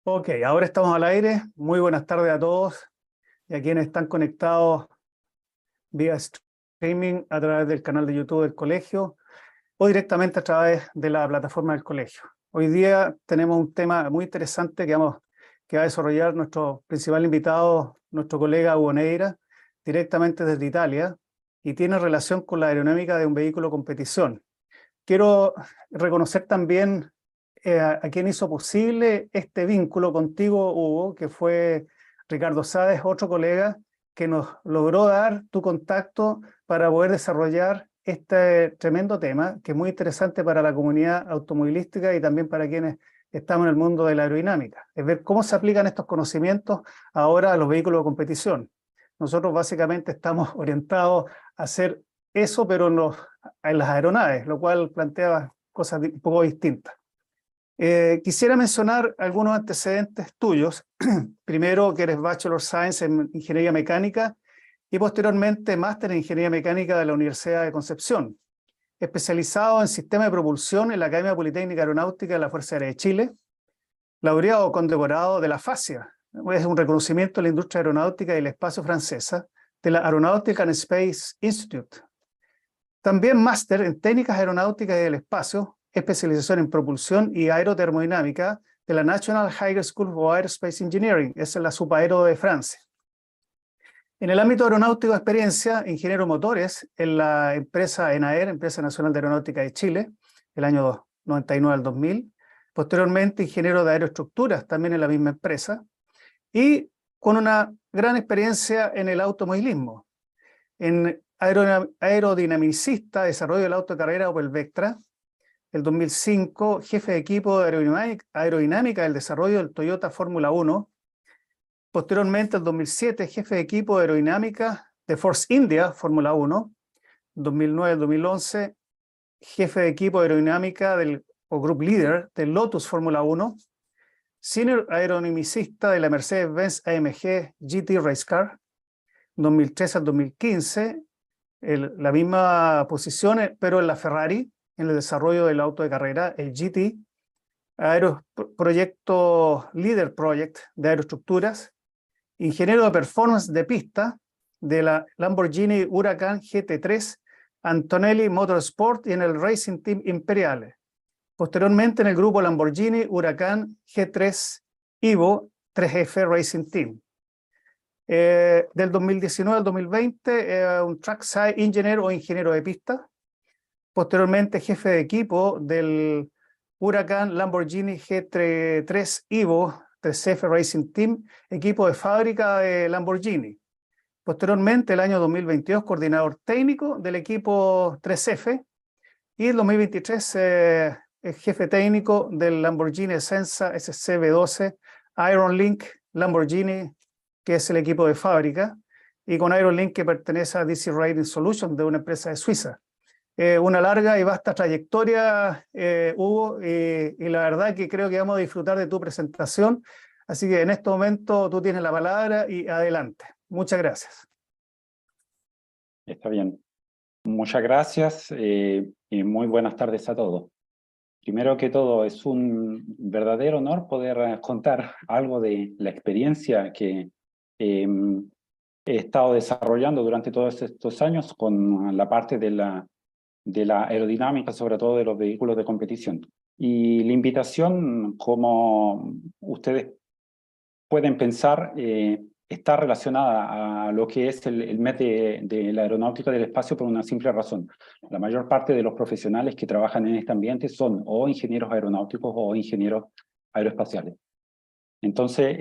Ok, ahora estamos al aire. Muy buenas tardes a todos y a quienes están conectados vía streaming a través del canal de YouTube del colegio o directamente a través de la plataforma del colegio. Hoy día tenemos un tema muy interesante que va a desarrollar nuestro principal invitado, nuestro colega Hugo Neira, directamente desde Italia, y tiene relación con la aerodinámica de un vehículo competición. Quiero reconocer también a quien hizo posible este vínculo contigo, Hugo, que fue Ricardo Sáez, otro colega, que nos logró dar tu contacto para poder desarrollar este tremendo tema, que es muy interesante para la comunidad automovilística y también para quienes estamos en el mundo de la aerodinámica. Es ver cómo se aplican estos conocimientos ahora a los vehículos de competición. Nosotros básicamente estamos orientados a hacer eso, pero en las aeronaves, lo cual plantea cosas un poco distintas. Quisiera mencionar algunos antecedentes tuyos. Primero, que eres Bachelor Science en Ingeniería Mecánica y posteriormente Máster en Ingeniería Mecánica de la Universidad de Concepción, especializado en Sistema de Propulsión en la Academia Politécnica Aeronáutica de la Fuerza Aérea de Chile, laureado condecorado de la FACIA, es un reconocimiento de la industria aeronáutica y el espacio francesa, de la Aeronautical and Space Institute. También máster en técnicas aeronáuticas y del espacio, especialización en propulsión y aerotermodinámica de la National Higher School of Aerospace Engineering, esa es la SUPAERO de Francia. En el ámbito aeronáutico, experiencia, ingeniero motores en la empresa ENAER, Empresa Nacional de Aeronáutica de Chile, el año 99 al 2000. Posteriormente, ingeniero de aeroestructuras, también en la misma empresa. Y con una gran experiencia en el automovilismo. En aerodinamicista, desarrollo del auto de carrera Opel Vectra. El 2005, jefe de equipo de aerodinámica del desarrollo del Toyota Fórmula 1. Posteriormente, el 2007, jefe de equipo de aerodinámica de Force India Fórmula 1. 2009-2011, jefe de equipo de aerodinámica o Group Leader del Lotus Fórmula 1. Senior aerodinamicista de la Mercedes-Benz AMG GT Race Car. 2013 al 2015, la misma posición, pero en la Ferrari, en el desarrollo del auto de carrera, el GT, proyecto Leader Project de aeroestructuras, ingeniero de performance de pista de la Lamborghini Huracan GT3, Antonelli Motorsport y en el Racing Team Imperiale. Posteriormente en el grupo Lamborghini Huracan G3 Evo 3F Racing Team. Del 2019 al 2020, un trackside engineer o ingeniero de pista. Posteriormente, jefe de equipo del Huracan Lamborghini G3 Evo 3F Racing Team, equipo de fábrica de Lamborghini. Posteriormente, el año 2022, coordinador técnico del equipo 3F. Y el 2023, jefe técnico del Lamborghini Essenza SCV12 Iron Link Lamborghini, que es el equipo de fábrica, y con Iron Link que pertenece a DC Rating Solutions, de una empresa de Suiza. Una larga y vasta trayectoria, Hugo, y la verdad que creo que vamos a disfrutar de tu presentación, así que en este momento tú tienes la palabra y adelante. Muchas gracias. Está bien. Muchas gracias y muy buenas tardes a todos. Primero que todo, es un verdadero honor poder contar algo de la experiencia que he estado desarrollando durante todos estos años con la parte de la aerodinámica, sobre todo de los vehículos de competición. Y la invitación, como ustedes pueden pensar, está relacionada a lo que es el mes de la aeronáutica del espacio por una simple razón. La mayor parte de los profesionales que trabajan en este ambiente son o ingenieros aeronáuticos o ingenieros aeroespaciales. Entonces,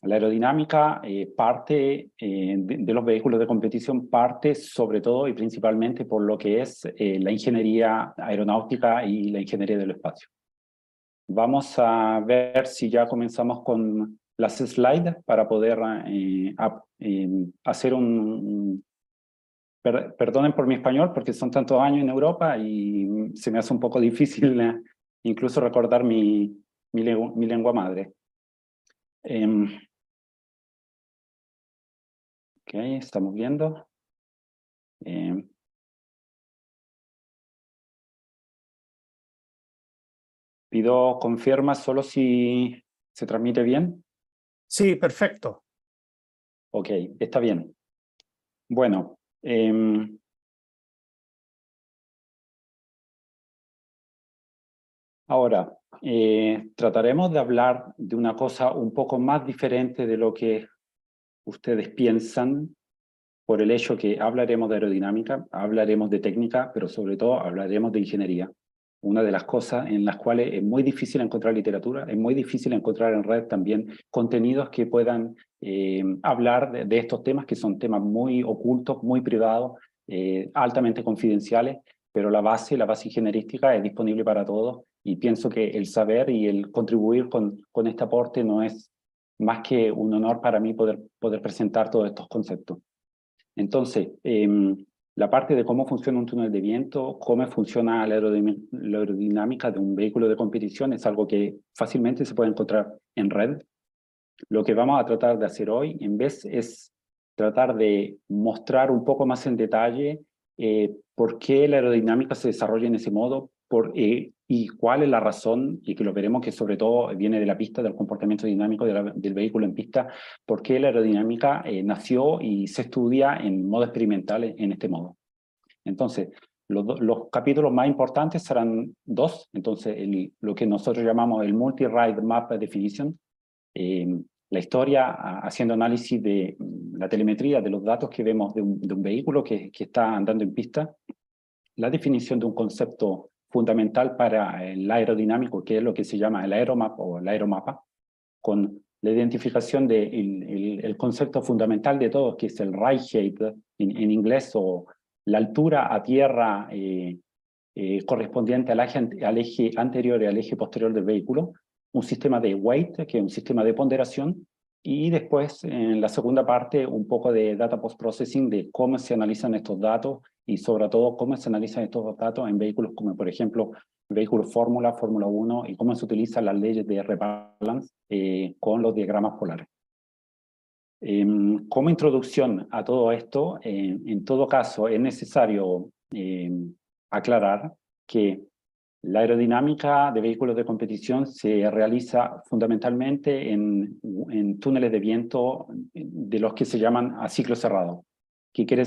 la aerodinámica parte de los vehículos de competición, parte sobre todo y principalmente por lo que es la ingeniería aeronáutica y la ingeniería del espacio. Vamos a ver si ya comenzamos con las slides para poder hacer perdonen por mi español porque son tantos años en Europa y se me hace un poco difícil incluso recordar mi lengua madre. Ok, estamos viendo. Pido confirma solo si ¿Se transmite bien? Sí, perfecto. Ok, está bien. Bueno, ahora, trataremos de hablar de una cosa un poco más diferente de lo que ustedes piensan, por el hecho que hablaremos de aerodinámica, hablaremos de técnica, pero sobre todo hablaremos de ingeniería. Una de las cosas en las cuales es muy difícil encontrar literatura, es muy difícil encontrar en red también contenidos que puedan hablar de estos temas, que son temas muy ocultos, muy privados, altamente confidenciales, pero la base ingenierística es disponible para todos y pienso que el saber y el contribuir con este aporte no es más que un honor para mí poder presentar todos estos conceptos. Entonces, la parte de cómo funciona un túnel de viento, cómo funciona la aerodinámica de un vehículo de competición es algo que fácilmente se puede encontrar en red. Lo que vamos a tratar de hacer hoy, en vez, es tratar de mostrar un poco más en detalle por qué la aerodinámica se desarrolla en ese modo y cuál es la razón, y que lo veremos que sobre todo viene de la pista, del comportamiento dinámico del vehículo en pista, por qué la aerodinámica nació y se estudia en modo experimental en este modo. Entonces, los capítulos más importantes serán dos. Entonces, lo que nosotros llamamos el Multi-Ride Map Definition, la historia haciendo análisis de la telemetría de los datos que vemos de un vehículo que está andando en pista, la definición de un concepto fundamental para el aerodinámico, que es lo que se llama el aeromap o el aeromapa, con la identificación del concepto fundamental de todos, que es el ride height en inglés, o la altura a tierra correspondiente al eje anterior y al eje posterior del vehículo, un sistema de weight, que es un sistema de ponderación, y después, en la segunda parte, un poco de data post-processing, de cómo se analizan estos datos y sobre todo cómo se analizan estos datos en vehículos como, por ejemplo, vehículos Fórmula 1, y cómo se utilizan las leyes de rebalance con los diagramas polares. Como introducción a todo esto, en todo caso, es necesario aclarar que la aerodinámica de vehículos de competición se realiza fundamentalmente en túneles de viento de los que se llaman a ciclo cerrado. ¿Qué quiere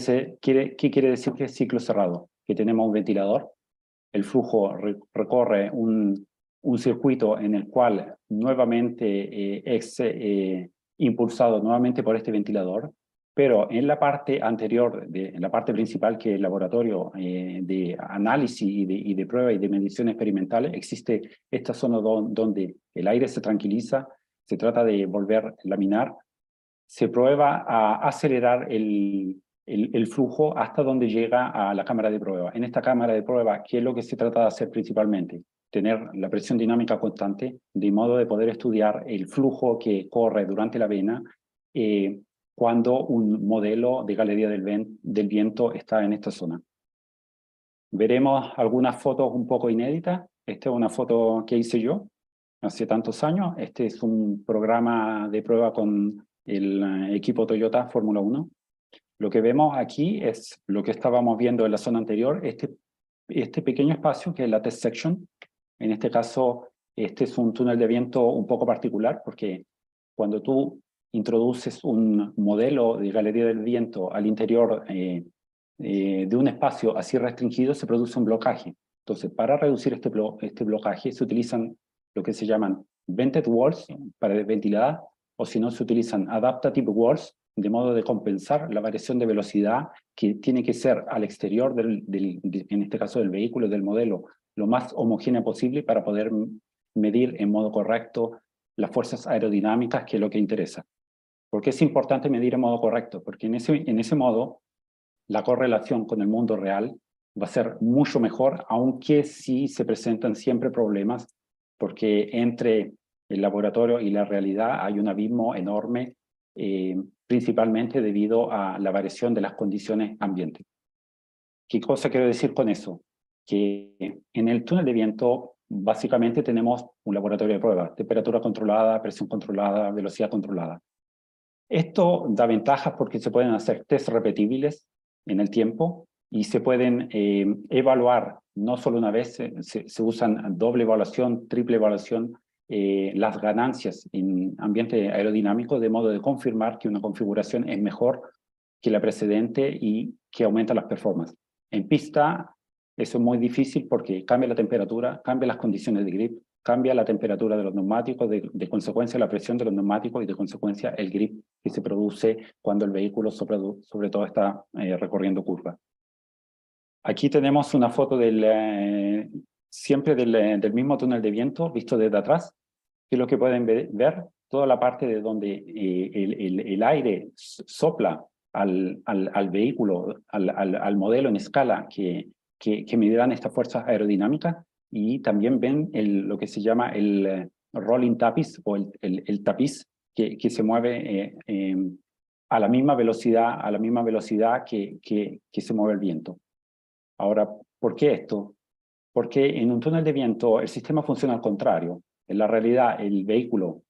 decir que es ciclo cerrado? Que tenemos un ventilador, el flujo recorre un circuito en el cual nuevamente es impulsado nuevamente por este ventilador, pero en la parte anterior, en la parte principal, que es el laboratorio de análisis y de prueba y de mediciones experimentales, existe esta zona donde el aire se tranquiliza, se trata de volver laminar, se prueba a acelerar el flujo hasta donde llega a la cámara de prueba. En esta cámara de prueba, ¿qué es lo que se trata de hacer principalmente? Tener la presión dinámica constante, de modo de poder estudiar el flujo que corre durante la vena cuando un modelo de galería del viento está en esta zona. Veremos algunas fotos un poco inéditas. Esta es una foto que hice yo hace tantos años. Este es un programa de prueba con el equipo Toyota Fórmula 1. Lo que vemos aquí es lo que estábamos viendo en la zona anterior, este pequeño espacio que es la test section. En este caso, este es un túnel de viento un poco particular, porque cuando tú introduces un modelo de galería del viento al interior de un espacio así restringido, se produce un blocaje. Entonces, para reducir este blocaje, se utilizan lo que se llaman vented walls, paredes ventiladas, o si no, se utilizan adaptative walls, de modo de compensar la variación de velocidad que tiene que ser al exterior en este caso del vehículo, del modelo, lo más homogénea posible para poder medir en modo correcto las fuerzas aerodinámicas, que es lo que interesa. ¿Por qué es importante medir en modo correcto? Porque en ese modo la correlación con el mundo real va a ser mucho mejor, aunque sí se presentan siempre problemas, porque entre el laboratorio y la realidad hay un abismo enorme, principalmente debido a la variación de las condiciones ambientales. ¿Qué cosa quiero decir con eso? Que en el túnel de viento básicamente tenemos un laboratorio de pruebas, temperatura controlada, presión controlada, velocidad controlada. Esto da ventajas porque se pueden hacer test repetibles en el tiempo y se pueden evaluar no solo una vez, se usan doble evaluación, triple evaluación, las ganancias en ambiente aerodinámico, de modo de confirmar que una configuración es mejor que la precedente y que aumenta las performances. En pista, eso es muy difícil porque cambia la temperatura, cambia las condiciones de grip, cambia la temperatura de los neumáticos, de consecuencia la presión de los neumáticos y de consecuencia el grip que se produce cuando el vehículo sobre todo está recorriendo curvas. Aquí tenemos una foto siempre del mismo túnel de viento visto desde atrás, que es lo que pueden ver, toda la parte de donde el aire sopla al vehículo, al modelo en escala que medirán estas fuerzas aerodinámicas, y también ven lo que se llama el rolling tapiz o el tapiz que se mueve a la misma velocidad que se mueve el viento. Ahora, ¿por qué esto? Porque en un túnel de viento el sistema funciona al contrario. En la realidad, el vehículo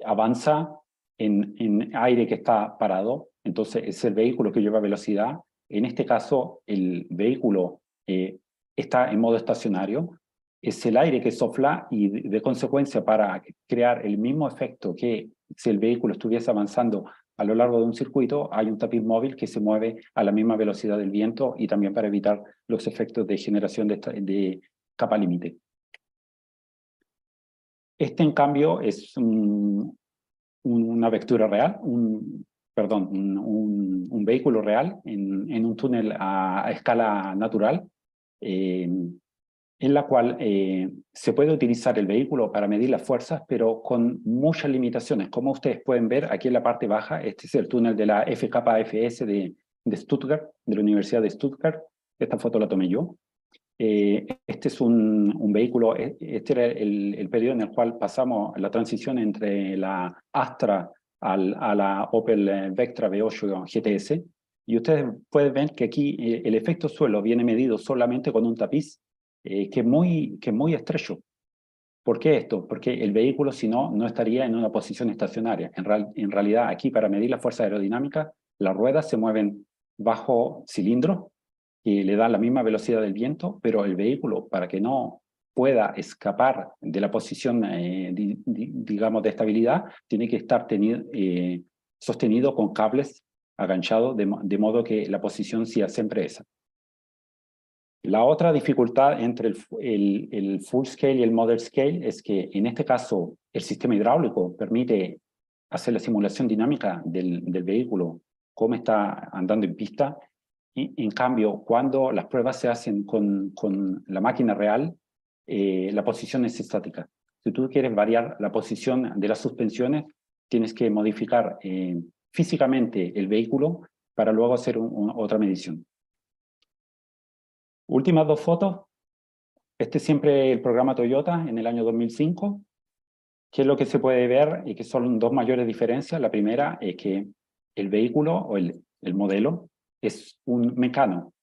avanza en aire que está parado, entonces es el vehículo que lleva velocidad. En este caso, el vehículo está en modo estacionario, es el aire que sopla y de consecuencia para crear el mismo efecto que si el vehículo estuviese avanzando a lo largo de un circuito, hay un tapiz móvil que se mueve a la misma velocidad del viento y también para evitar los efectos de generación de capa límite. Este, en cambio, es una vectura real, un vehículo real en un túnel a escala natural, en la cual se puede utilizar el vehículo para medir las fuerzas, pero con muchas limitaciones. Como ustedes pueden ver, aquí en la parte baja, este es el túnel de la FKFS de Stuttgart, de la Universidad de Stuttgart. Esta foto la tomé yo. Este es un vehículo, este era el periodo en el cual pasamos la transición entre la Astra a la Opel Vectra V8 GTS. Y ustedes pueden ver que aquí el efecto suelo viene medido solamente con un tapiz que es muy estrecho. ¿Por qué esto? Porque el vehículo, si no, no estaría en una posición estacionaria. En realidad, aquí para medir la fuerza aerodinámica, las ruedas se mueven bajo cilindro y le dan la misma velocidad del viento, pero el vehículo, para que no pueda escapar de la posición, digamos, de estabilidad, tiene que estar sostenido con cables aganchados, de modo que la posición sea siempre esa. La otra dificultad entre el full scale y el model scale es que en este caso el sistema hidráulico permite hacer la simulación dinámica del vehículo, cómo está andando en pista. Y, en cambio, cuando las pruebas se hacen con la máquina real, la posición es estática. Si tú quieres variar la posición de las suspensiones, tienes que modificar físicamente el vehículo para luego hacer otra medición. Últimas dos fotos. Este es siempre el programa Toyota en el año 2005. ¿Qué es lo que se puede ver y que son dos mayores diferencias? La primera es que el vehículo o el modelo es un mecano.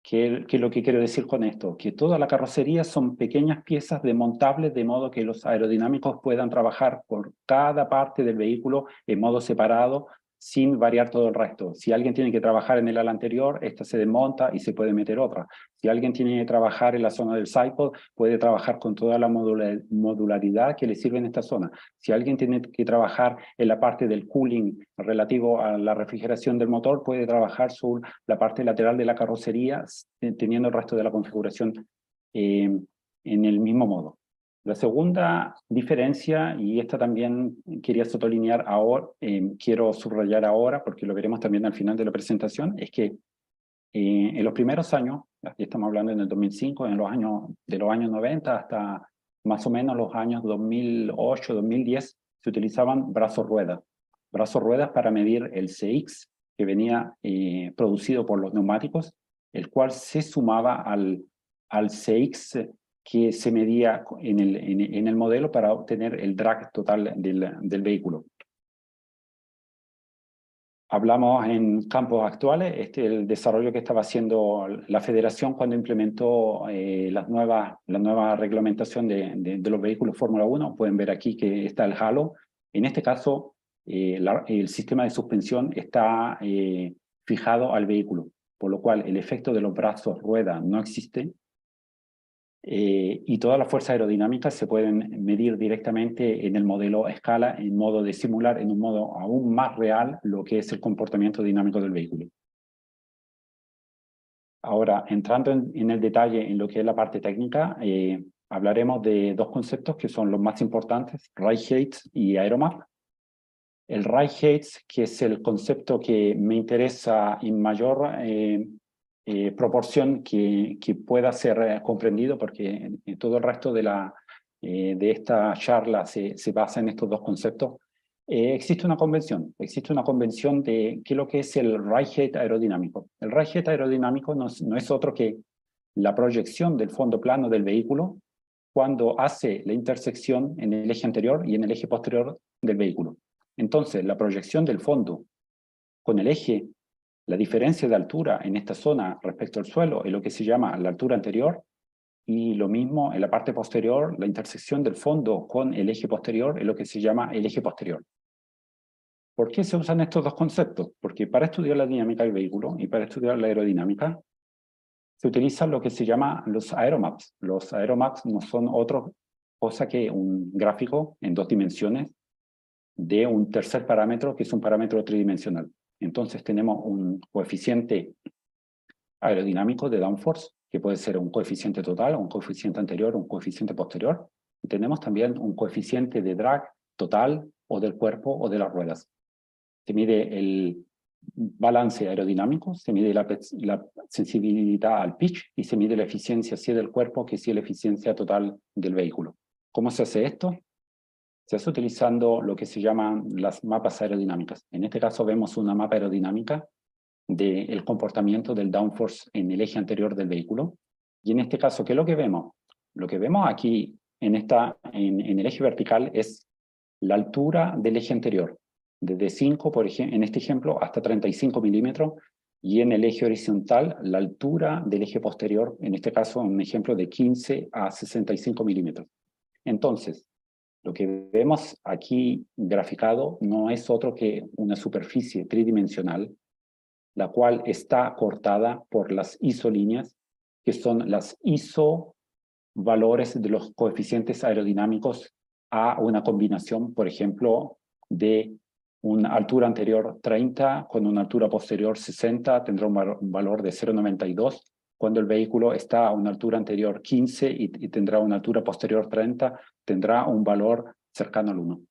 ¿Qué es lo que quiero decir con esto? Que toda la carrocería son pequeñas piezas desmontables de modo que los aerodinámicos puedan trabajar por cada parte del vehículo en modo separado sin variar todo el resto. Si alguien tiene que trabajar en el ala anterior, esta se desmonta y se puede meter otra. Si alguien tiene que trabajar en la zona del sidepod, puede trabajar con toda la modularidad que le sirve en esta zona. Si alguien tiene que trabajar en la parte del cooling relativo a la refrigeración del motor, puede trabajar sobre la parte lateral de la carrocería teniendo el resto de la configuración en el mismo modo. La segunda diferencia, y esta también quería sotolinear ahora, quiero subrayar ahora porque lo veremos también al final de la presentación, es que en los primeros años, aquí estamos hablando en el 2005, de los años 90 hasta más o menos los años 2008, 2010, se utilizaban brazos ruedas para medir el CX que venía producido por los neumáticos, el cual se sumaba al CX que se medía en el modelo para obtener el drag total del vehículo. Hablamos en campos actuales, el desarrollo que estaba haciendo la federación cuando implementó la nueva reglamentación de los vehículos Fórmula 1. Pueden ver aquí que está el halo. En este caso, el sistema de suspensión está fijado al vehículo, por lo cual el efecto de los brazos rueda no existe. y todas las fuerzas aerodinámicas se pueden medir directamente en el modelo a escala, en modo de simular en un modo aún más real lo que es el comportamiento dinámico del vehículo. Ahora, entrando en el detalle en lo que es la parte técnica, hablaremos de dos conceptos que son los más importantes, ride height y aeromap. El ride height, que es el concepto que me interesa en mayor proporción que pueda ser comprendido, porque todo el resto de esta charla se basa en estos dos conceptos. Existe una convención de qué es lo que es el ride height aerodinámico. El ride height aerodinámico no es otro que la proyección del fondo plano del vehículo cuando hace la intersección en el eje anterior y en el eje posterior del vehículo. Entonces, la proyección del fondo con el eje, la diferencia de altura en esta zona respecto al suelo es lo que se llama la altura anterior, y lo mismo en la parte posterior, la intersección del fondo con el eje posterior es lo que se llama el eje posterior. ¿Por qué se usan estos dos conceptos? Porque para estudiar la dinámica del vehículo y para estudiar la aerodinámica, se utilizan lo que se llama los aeromaps. Los aeromaps no son otra cosa que un gráfico en 2 dimensiones de un tercer parámetro, que es un parámetro tridimensional. Entonces tenemos un coeficiente aerodinámico de downforce, que puede ser un coeficiente total, un coeficiente anterior, un coeficiente posterior. Y tenemos también un coeficiente de drag total o del cuerpo o de las ruedas. Se mide el balance aerodinámico, se mide la sensibilidad al pitch y se mide la eficiencia sí del cuerpo que sí la eficiencia total del vehículo. ¿Cómo se hace esto? Se hace utilizando lo que se llaman las mapas aerodinámicas. En este caso vemos una mapa aerodinámica del comportamiento del downforce en el eje anterior del vehículo. Y en este caso, ¿qué es lo que vemos? Lo que vemos aquí en el eje vertical es la altura del eje anterior, desde 5, por ejemplo, en este ejemplo, hasta 35 milímetros, y en el eje horizontal, la altura del eje posterior, en este caso, un ejemplo de 15 a 65 milímetros. Entonces, lo que vemos aquí graficado no es otro que una superficie tridimensional, la cual está cortada por las isolíneas, que son las isovalores de los coeficientes aerodinámicos a una combinación, por ejemplo, de una altura anterior 30 con una altura posterior 60, tendrá un valor de 0,92. Cuando el vehículo está a una altura anterior 15 y tendrá una altura posterior 30, tendrá un valor cercano al 1.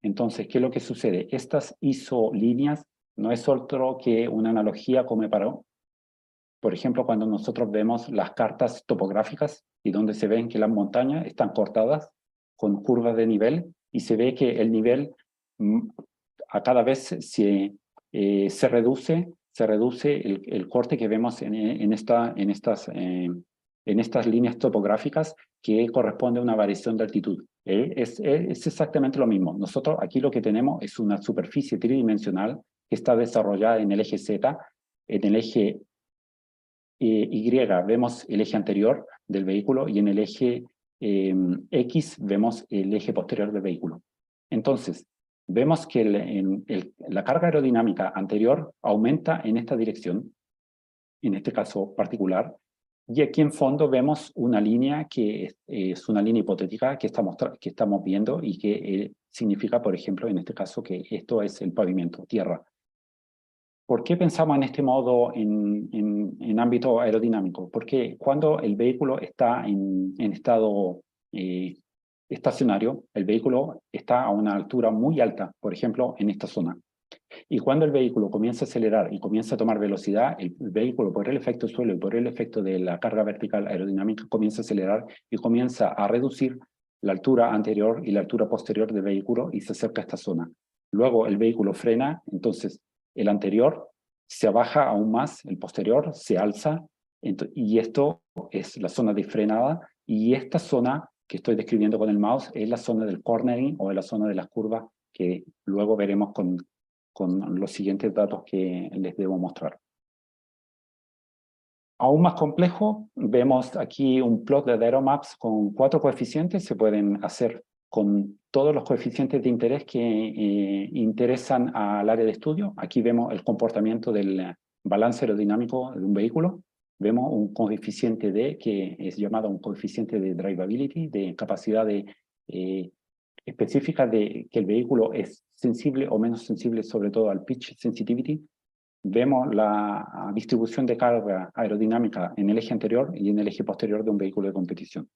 Entonces, ¿qué es lo que sucede? Estas isolíneas no es otro que una analogía como para, por ejemplo, cuando nosotros vemos las cartas topográficas y donde se ven que las montañas están cortadas con curvas de nivel y se ve que el nivel a cada vez se reduce el corte que vemos en estas líneas topográficas, que corresponde a una variación de altitud. Es exactamente lo mismo. Nosotros aquí lo que tenemos es una superficie tridimensional que está desarrollada en el eje Z. En el eje Y vemos el eje anterior del vehículo y en el eje X vemos el eje posterior del vehículo. Entonces, vemos que la carga aerodinámica anterior aumenta en esta dirección, en este caso particular, y aquí en fondo vemos una línea que es una línea hipotética que estamos viendo y que significa, por ejemplo, en este caso, que esto es el pavimento, tierra. ¿Por qué pensamos en este modo en ámbito aerodinámico? Porque cuando el vehículo está en estado estacionario, el vehículo está a una altura muy alta, por ejemplo, en esta zona. Y cuando el vehículo comienza a acelerar y comienza a tomar velocidad, el vehículo, por el efecto suelo y por el efecto de la carga vertical aerodinámica, comienza a acelerar y comienza a reducir la altura anterior y la altura posterior del vehículo y se acerca a esta zona. Luego el vehículo frena, entonces el anterior se baja aún más, el posterior se alza, y esto es la zona de frenada, y esta zona que estoy describiendo con el mouse es la zona del cornering o la zona de las curvas que luego veremos con los siguientes datos que les debo mostrar. Aún más complejo, vemos aquí un plot de aeromaps con 4 coeficientes. Se pueden hacer con todos los coeficientes de interés que interesan al área de estudio. Aquí vemos el comportamiento del balance aerodinámico de un vehículo. vemos un coeficiente D que es llamado un coeficiente de drivability, de capacidad específica de que el vehículo es sensible o menos sensible, sobre todo al pitch sensitivity. Vemos la distribución de carga aerodinámica en el eje anterior y en el eje posterior de un vehículo de competición.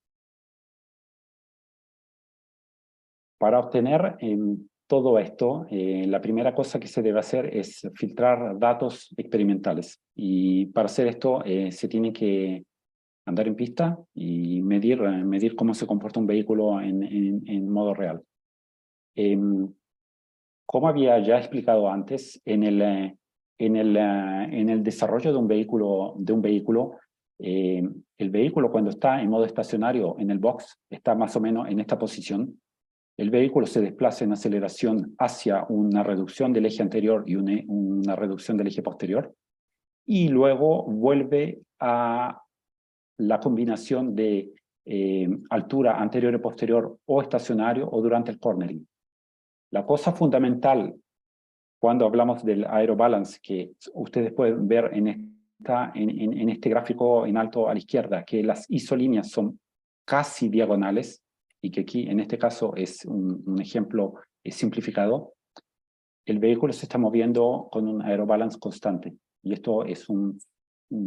Para obtener todo esto, la primera cosa que se debe hacer es filtrar datos experimentales. Y para hacer esto se tiene que andar en pista y medir cómo se comporta un vehículo en modo real. Como había ya explicado antes, en el desarrollo de un vehículo, el vehículo cuando está en modo estacionario en el box está más o menos en esta posición. El vehículo se desplaza en aceleración hacia una reducción del eje anterior y una reducción del eje posterior, y luego vuelve a la combinación de altura anterior y posterior o estacionario o durante el cornering. La cosa fundamental cuando hablamos del aerobalance, que ustedes pueden ver en este gráfico en alto a la izquierda, que las isolíneas son casi diagonales, y que aquí en este caso es un ejemplo simplificado, el vehículo se está moviendo con un aerobalance constante, y esto es un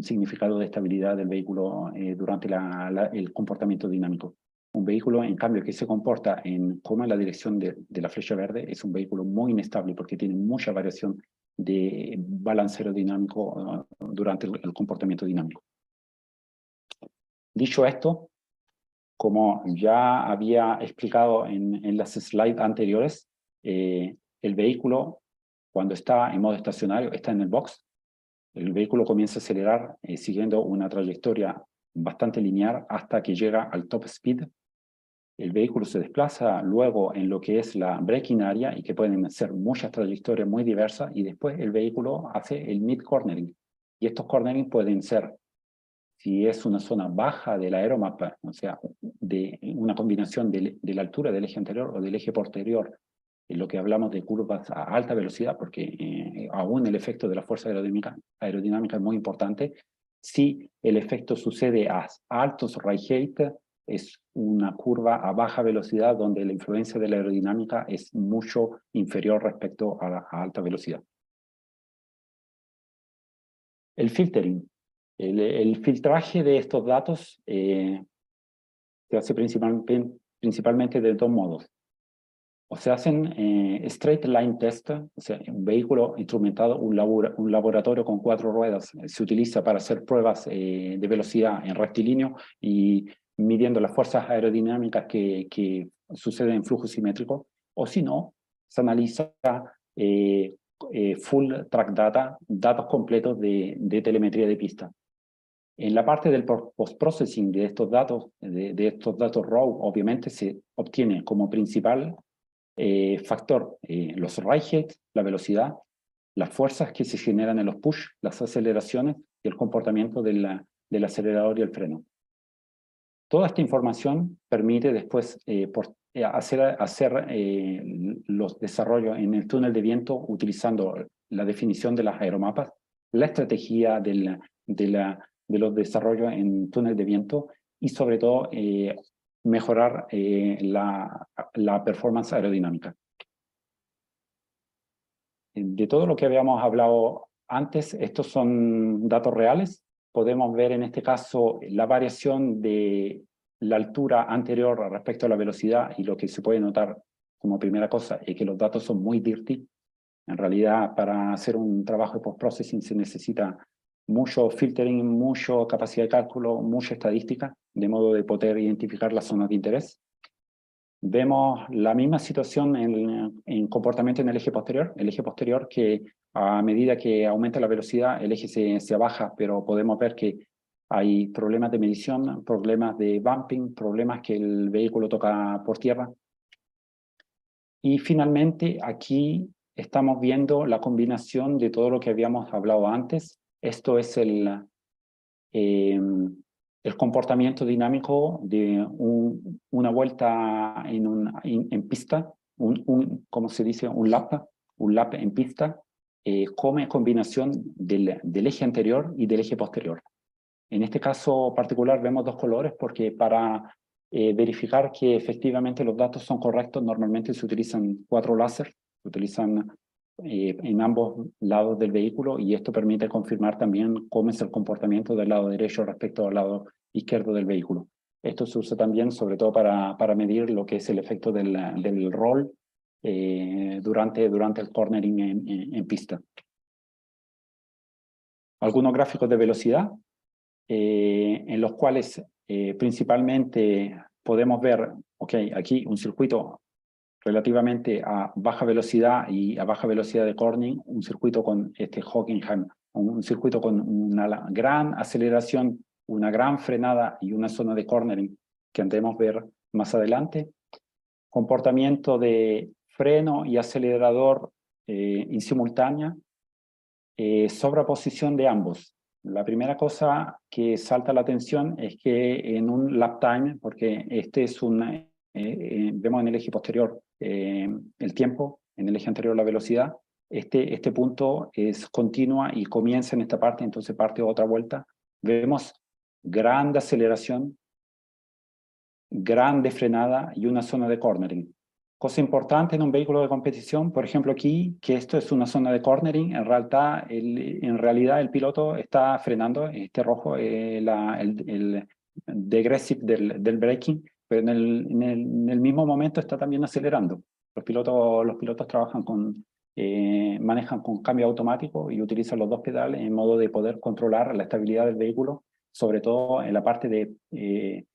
significado de estabilidad del vehículo durante el comportamiento dinámico. Un vehículo, en cambio, que se comporta como en la dirección de la flecha verde, es un vehículo muy inestable porque tiene mucha variación de balance aerodinámico durante el comportamiento dinámico. Dicho esto, como ya había explicado en las slides anteriores, el vehículo, cuando está en modo estacionario, está en el box. El vehículo comienza a acelerar siguiendo una trayectoria bastante lineal hasta que llega al top speed. El vehículo se desplaza luego en lo que es la braking area, y que pueden ser muchas trayectorias muy diversas, y después el vehículo hace el mid-cornering. Y estos cornering pueden ser, si es una zona baja del aeromapa, o sea, de una combinación de la altura del eje anterior o del eje posterior, en lo que hablamos de curvas a alta velocidad, porque aún el efecto de la fuerza aerodinámica es muy importante. Si el efecto sucede a altos rate, es una curva a baja velocidad donde la influencia de la aerodinámica es mucho inferior respecto a alta velocidad. El filtering. El filtraje de estos datos se hace principalmente de dos modos. O se hacen straight line test, o sea, un vehículo instrumentado, un laboratorio con 4 ruedas, se utiliza para hacer pruebas de velocidad en rectilíneo y midiendo las fuerzas aerodinámicas que suceden en flujo simétrico. O si no, se analiza full track data, datos completos de telemetría de pista. En la parte del post-processing de estos datos, raw, obviamente se obtiene como principal factor los ride, la velocidad, las fuerzas que se generan en los push, las aceleraciones y el comportamiento del acelerador y el freno. Toda esta información permite después hacer los desarrollos en el túnel de viento utilizando la definición de las aeromapas, la estrategia de los desarrollos en túnel de viento, y sobre todo mejorar la performance aerodinámica. De todo lo que habíamos hablado antes, estos son datos reales. Podemos ver en este caso la variación de la altura anterior respecto a la velocidad, y lo que se puede notar como primera cosa es que los datos son muy dirty. En realidad, para hacer un trabajo de post-processing se necesita mucho filtering, mucha capacidad de cálculo, mucha estadística, de modo de poder identificar las zonas de interés. Vemos la misma situación en comportamiento en el eje posterior, que a medida que aumenta la velocidad, el eje se baja, pero podemos ver que hay problemas de medición, problemas de bumping, problemas que el vehículo toca por tierra. Y finalmente, aquí estamos viendo la combinación de todo lo que habíamos hablado antes. Esto es el comportamiento dinámico de una vuelta en pista, ¿cómo se dice? Un lap en pista, como combinación del eje anterior y del eje posterior. En este caso particular vemos dos colores porque para verificar que efectivamente los datos son correctos, normalmente se utilizan 4 láser, se utilizan en ambos lados del vehículo y esto permite confirmar también cómo es el comportamiento del lado derecho respecto al lado izquierdo del vehículo. Esto se usa también sobre todo para medir lo que es el efecto del roll durante el cornering en pista. Algunos gráficos de velocidad en los cuales principalmente podemos ver, aquí un circuito relativamente a baja velocidad y a baja velocidad de cornering, un circuito con Hockenheim, un circuito con una gran aceleración, una gran frenada y una zona de cornering que andemos ver más adelante. Comportamiento de freno y acelerador en simultánea, sobreposición de ambos. La primera cosa que salta la atención es que en un lap time, porque este es vemos en el eje posterior el tiempo, en el eje anterior la velocidad, este punto es continua y comienza en esta parte, entonces parte otra vuelta. Vemos gran aceleración, grande frenada y una zona de cornering. Cosa importante en un vehículo de competición, por ejemplo aquí, que esto es una zona de cornering, en realidad el piloto está frenando, este rojo, el degressive del braking, pero en el mismo momento está también acelerando. Los pilotos trabajan manejan con cambio automático y utilizan los dos pedales en modo de poder controlar la estabilidad del vehículo, sobre todo en la parte de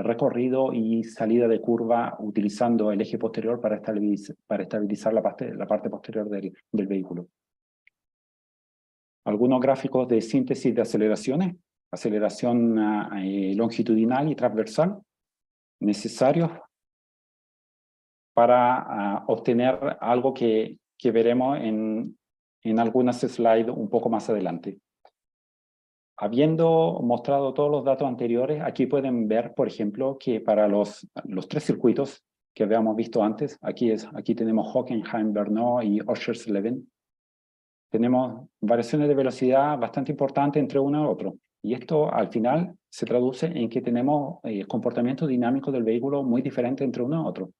recorrido y salida de curva utilizando el eje posterior para estabilizar la parte posterior del vehículo. Algunos gráficos de síntesis de aceleraciones, aceleración longitudinal y transversal, necesarios para obtener algo que veremos en algunas slides un poco más adelante. Habiendo mostrado todos los datos anteriores, aquí pueden ver, por ejemplo, que para los 3 circuitos que habíamos visto antes, aquí tenemos Hockenheim, Brno y Oschersleben, tenemos variaciones de velocidad bastante importantes entre uno y otro. Y esto al final se traduce en que tenemos comportamiento dinámico del vehículo muy diferente entre uno y otro.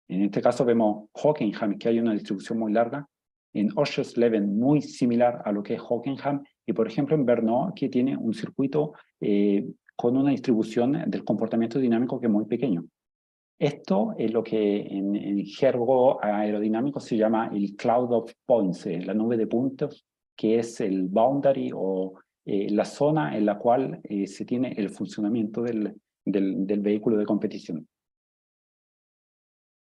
En este caso vemos Hockenheim, que hay una distribución muy larga, en Oschersleben muy similar a lo que es Hockenheim, y por ejemplo en Brno, que tiene un circuito con una distribución del comportamiento dinámico que es muy pequeño. Esto es lo que en jergo aerodinámico se llama el cloud of points, la nube de puntos, que es el boundary o la zona en la cual se tiene el funcionamiento del vehículo de competición.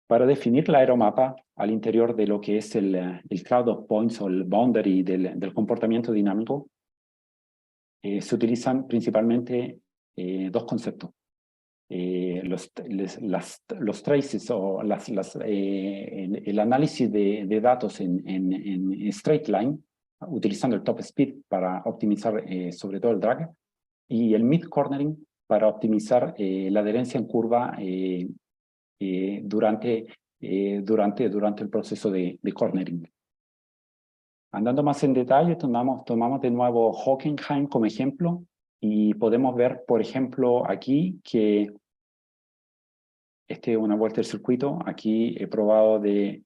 Para definir la aeromapa al interior de lo que es el cloud of points o el boundary del comportamiento dinámico, se utilizan principalmente dos conceptos. Los traces o el análisis de datos en straight line, utilizando el top speed para optimizar sobre todo el drag, y el mid cornering para optimizar la adherencia en curva durante el proceso de cornering. Andando más en detalle, tomamos de nuevo Hockenheim como ejemplo y podemos ver, por ejemplo, aquí que una vuelta del circuito. Aquí he probado de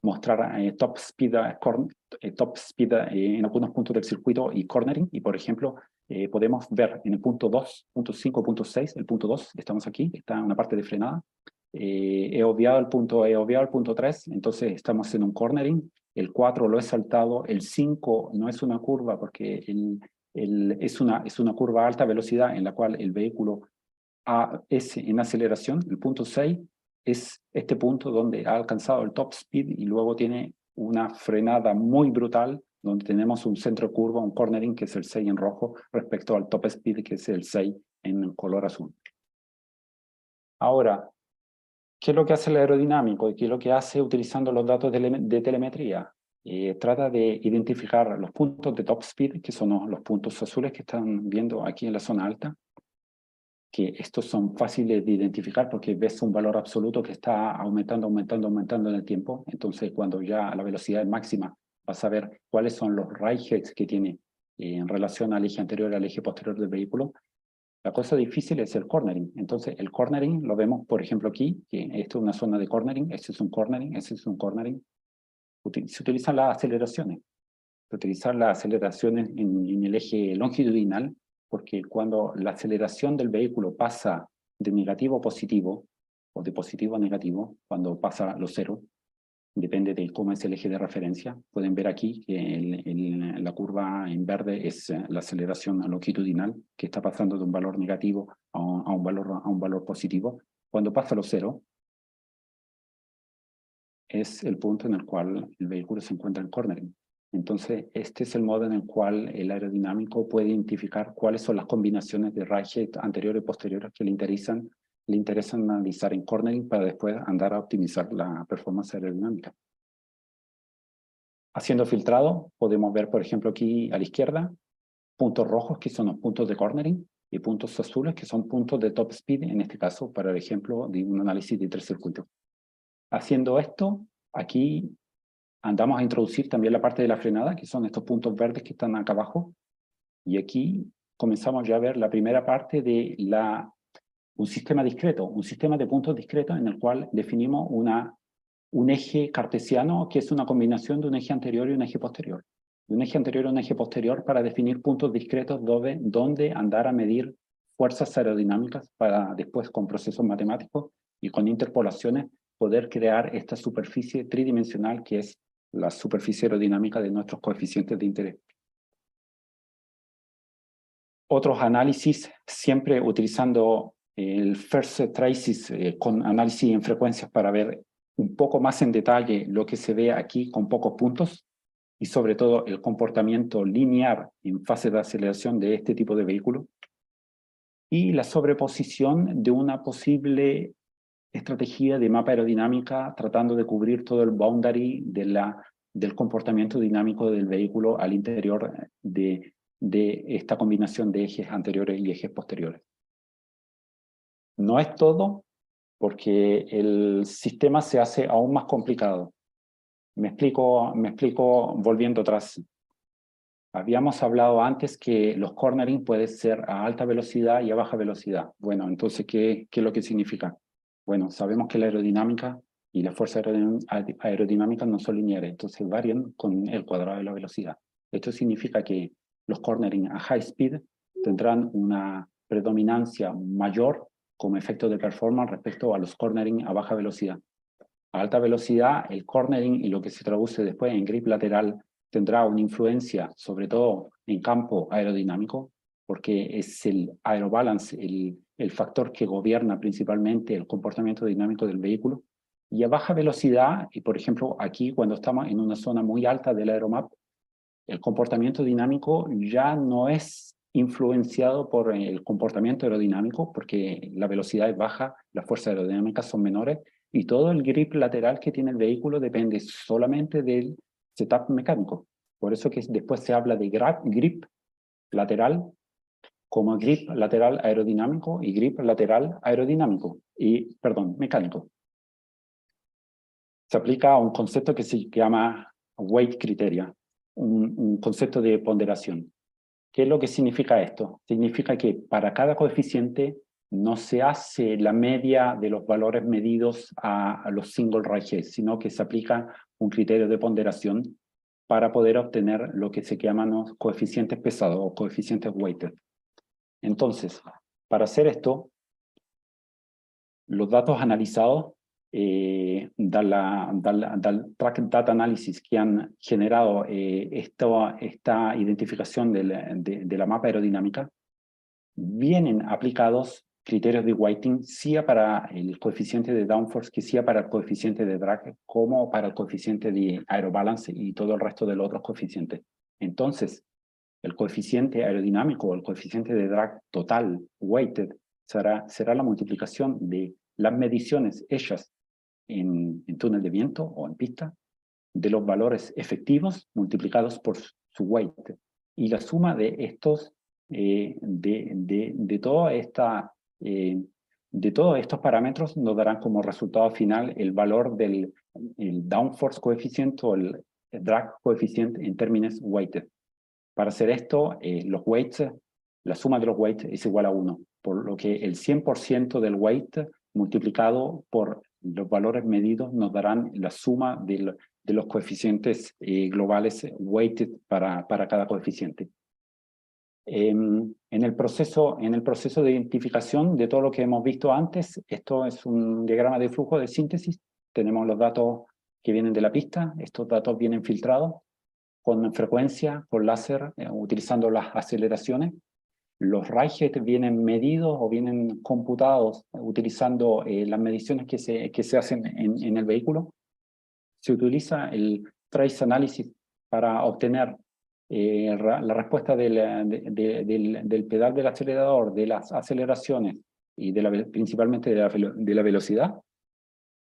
mostrar top speed en algunos puntos del circuito y cornering. Y por ejemplo, podemos ver en el punto 2, punto 5, punto 6, el punto 2, estamos aquí, está una parte de frenada. He obviado el punto 3, entonces estamos en un cornering. El 4 lo he saltado, el 5 no es una curva porque es una curva a alta velocidad en la cual el vehículo es en aceleración. El punto 6 es este punto donde ha alcanzado el top speed y luego tiene una frenada muy brutal donde tenemos un centro de curva, un cornering que es el 6 en rojo respecto al top speed que es el 6 en color azul. Ahora, ¿qué es lo que hace el aerodinámico y qué es lo que hace utilizando los datos de telemetría? Trata de identificar los puntos de top speed, que son los puntos azules que están viendo aquí en la zona alta, que estos son fáciles de identificar porque ves un valor absoluto que está aumentando en el tiempo. Entonces, cuando ya la velocidad es máxima, a saber cuáles son los ride heights que tiene en relación al eje anterior y al eje posterior del vehículo. La cosa difícil es el cornering. Entonces, el cornering lo vemos, por ejemplo, aquí, que esta es una zona de cornering, este es un cornering, este es un cornering. Se utilizan las aceleraciones. Utilizar las aceleraciones en el eje longitudinal, porque cuando la aceleración del vehículo pasa de negativo a positivo, o de positivo a negativo, cuando pasa los ceros, depende de cómo es el eje de referencia. Pueden ver aquí que la curva en verde es la aceleración longitudinal, que está pasando de un valor negativo a un valor positivo. Cuando pasa los ceros, es el punto en el cual el vehículo se encuentra en cornering. Entonces, este es el modo en el cual el aerodinámico puede identificar cuáles son las combinaciones de ride anteriores y posteriores que le interesan analizar en cornering para después andar a optimizar la performance aerodinámica. Haciendo filtrado, podemos ver, por ejemplo, aquí a la izquierda, puntos rojos que son los puntos de cornering y puntos azules que son puntos de top speed, en este caso, para el ejemplo de un análisis de 3 circuitos. Haciendo esto, aquí andamos a introducir también la parte de la frenada, que son estos puntos verdes que están acá abajo. Y aquí comenzamos ya a ver la primera parte de un sistema discreto, un sistema de puntos discretos en el cual definimos un eje cartesiano que es una combinación de un eje anterior y un eje posterior. De un eje anterior y un eje posterior para definir puntos discretos donde andar a medir fuerzas aerodinámicas para después con procesos matemáticos y con interpolaciones poder crear esta superficie tridimensional que es la superficie aerodinámica de nuestros coeficientes de interés. Otros análisis, siempre utilizando el first traces con análisis en frecuencias para ver un poco más en detalle lo que se ve aquí con pocos puntos y sobre todo el comportamiento lineal en fase de aceleración de este tipo de vehículo y la sobreposición de una posible estrategia de mapa aerodinámica tratando de cubrir todo el boundary del comportamiento dinámico del vehículo al interior de esta combinación de ejes anteriores y ejes posteriores. No es todo, porque el sistema se hace aún más complicado. Me explico volviendo atrás. Habíamos hablado antes que los cornering pueden ser a alta velocidad y a baja velocidad. Bueno, entonces, ¿qué es lo que significa? Bueno, sabemos que la aerodinámica y la fuerza aerodinámica no son lineales, entonces varían con el cuadrado de la velocidad. Esto significa que los cornering a high speed tendrán una predominancia mayor como efecto de performance respecto a los cornering a baja velocidad. A alta velocidad, el cornering y lo que se traduce después en grip lateral tendrá una influencia, sobre todo en campo aerodinámico, porque es el aerobalance, el factor que gobierna principalmente el comportamiento dinámico del vehículo. Y a baja velocidad, y por ejemplo aquí cuando estamos en una zona muy alta del aeromap, el comportamiento dinámico ya no es influenciado por el comportamiento aerodinámico, porque la velocidad es baja, las fuerzas aerodinámicas son menores, y todo el grip lateral que tiene el vehículo depende solamente del setup mecánico. Por eso que después se habla de grip lateral como grip lateral aerodinámico y grip lateral mecánico. Se aplica a un concepto que se llama weight criteria, un concepto de ponderación. ¿Qué es lo que significa esto? Significa que para cada coeficiente no se hace la media de los valores medidos a los single ride heights, sino que se aplica un criterio de ponderación para poder obtener lo que se llaman los coeficientes pesados o coeficientes weighted. Entonces, para hacer esto, los datos analizados del track data analysis que han generado esta identificación de la mapa aerodinámica, vienen aplicados criterios de weighting, sea para el coeficiente de downforce, que sea para el coeficiente de drag, como para el coeficiente de aerobalance y todo el resto de los otros coeficientes. Entonces, el coeficiente aerodinámico o el coeficiente de drag total, weighted, será la multiplicación de las mediciones hechas en túnel de viento o en pista, de los valores efectivos multiplicados por su weight. Y la suma de estos, de todos estos parámetros nos darán como resultado final el valor del downforce coeficiente o el drag coefficient en términos weighted. Para hacer esto, los weights, la suma de los weights es igual a 1, por lo que el 100% del weight multiplicado por los valores medidos nos darán la suma de los coeficientes globales weighted para cada coeficiente. En el proceso de identificación de todo lo que hemos visto antes, esto es un diagrama de flujo de síntesis. Tenemos los datos que vienen de la pista, estos datos vienen filtrados con frecuencia, con láser, utilizando las aceleraciones. Los rayjets vienen medidos o vienen computados utilizando las mediciones que se hacen en el vehículo. Se utiliza el trace analysis para obtener la respuesta del pedal del acelerador, de las aceleraciones y principalmente de la velocidad.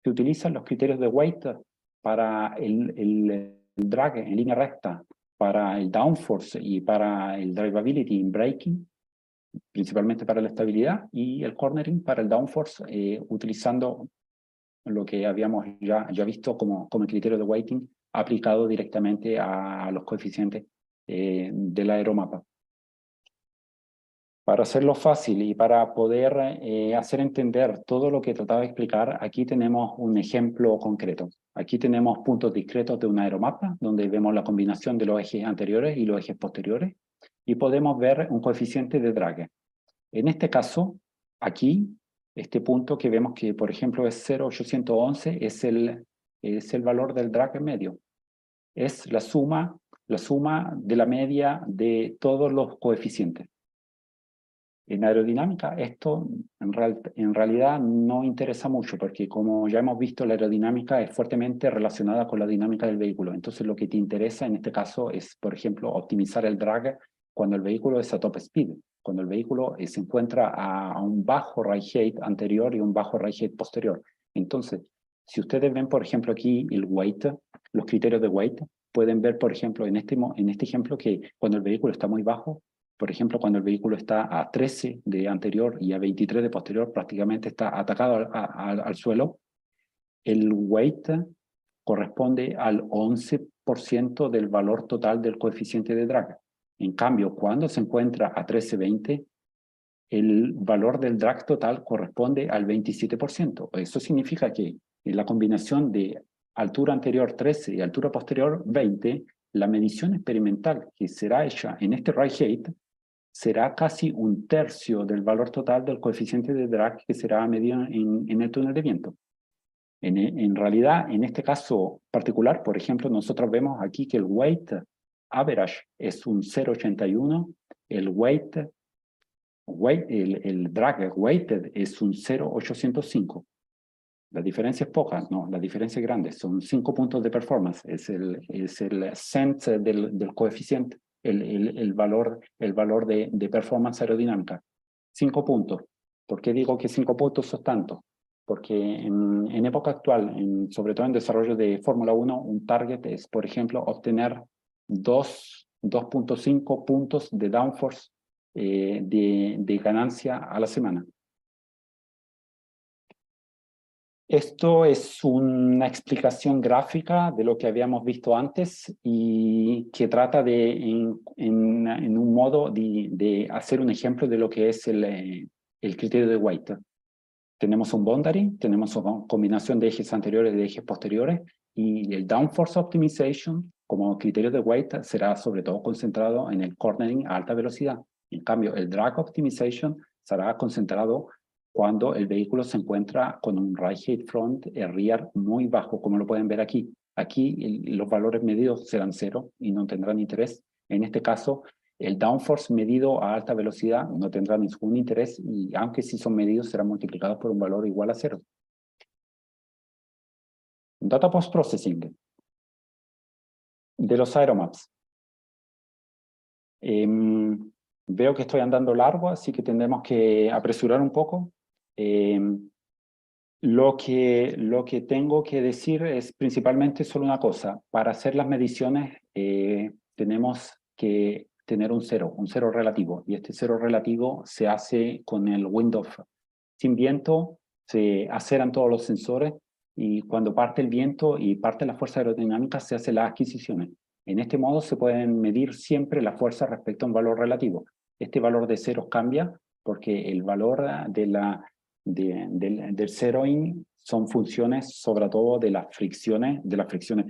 Se utilizan los criterios de weight para el drag en línea recta, para el downforce y para el drivability in braking, principalmente para la estabilidad, y el cornering para el downforce, utilizando lo que habíamos ya visto como criterio de weighting aplicado directamente a los coeficientes del aeromapa. Para hacerlo fácil y para poder hacer entender todo lo que trataba de explicar, aquí tenemos un ejemplo concreto. Aquí tenemos puntos discretos de un aeromapa, donde vemos la combinación de los ejes anteriores y los ejes posteriores, y podemos ver un coeficiente de drag. En este caso, aquí, este punto que vemos que, por ejemplo, es 0,811, es el valor del drag medio. Es la suma de la media de todos los coeficientes. En aerodinámica esto en realidad no interesa mucho, porque como ya hemos visto, la aerodinámica es fuertemente relacionada con la dinámica del vehículo. Entonces lo que te interesa en este caso es, por ejemplo, optimizar el drag cuando el vehículo es a top speed, cuando el vehículo se encuentra a un bajo ride height anterior y un bajo ride height posterior. Entonces, si ustedes ven, por ejemplo, aquí el weight, los criterios de weight, pueden ver, por ejemplo, en este ejemplo que cuando el vehículo está muy bajo, por ejemplo, cuando el vehículo está a 13 de anterior y a 23 de posterior, prácticamente está atacado al suelo, el weight corresponde al 11% del valor total del coeficiente de drag. En cambio, cuando se encuentra a 13-20, el valor del drag total corresponde al 27%. Eso significa que en la combinación de altura anterior 13 y altura posterior 20, la medición experimental que será hecha en este ride height será casi un tercio del valor total del coeficiente de drag que será medido en el túnel de viento. En realidad, en este caso particular, por ejemplo, nosotros vemos aquí que el weight average es un 0,81, el drag weighted es un 0,805. La diferencia es poca, no, la diferencia es grande, son 5 puntos de performance, es el cent del coeficiente, el valor de performance aerodinámica. 5 puntos. ¿Por qué digo que 5 puntos son tantos? Porque en época actual, sobre todo en desarrollo de Fórmula 1, un target es, por ejemplo, obtener 2.5 puntos de downforce de ganancia a la semana. Esto es una explicación gráfica de lo que habíamos visto antes y que trata de, en un modo de hacer un ejemplo de lo que es el criterio de weight. Tenemos un boundary, tenemos una combinación de ejes anteriores y de ejes posteriores, y el downforce optimization como criterio de weight será sobre todo concentrado en el cornering a alta velocidad. En cambio, el drag optimization será concentrado cuando el vehículo se encuentra con un ride height front rear muy bajo, como lo pueden ver aquí. Aquí los valores medidos serán 0 y no tendrán interés. En este caso, el downforce medido a alta velocidad no tendrá ningún interés, y aunque sí son medidos, serán multiplicados por un valor igual a 0. Data post-processing de los aeromaps. Veo que estoy andando largo, así que tendremos que apresurar un poco. Lo que tengo que decir es principalmente solo una cosa. Para hacer las mediciones tenemos que tener un cero relativo, y este cero relativo se hace con el wind off. Sin viento se aceran todos los sensores, y cuando parte el viento y parte la fuerza aerodinámica se hacen las adquisiciones. En este modo se pueden medir siempre la fuerza respecto a un valor relativo. Este valor de ceros cambia porque el valor del zeroing son funciones sobre todo de las fricciones, de las fricciones,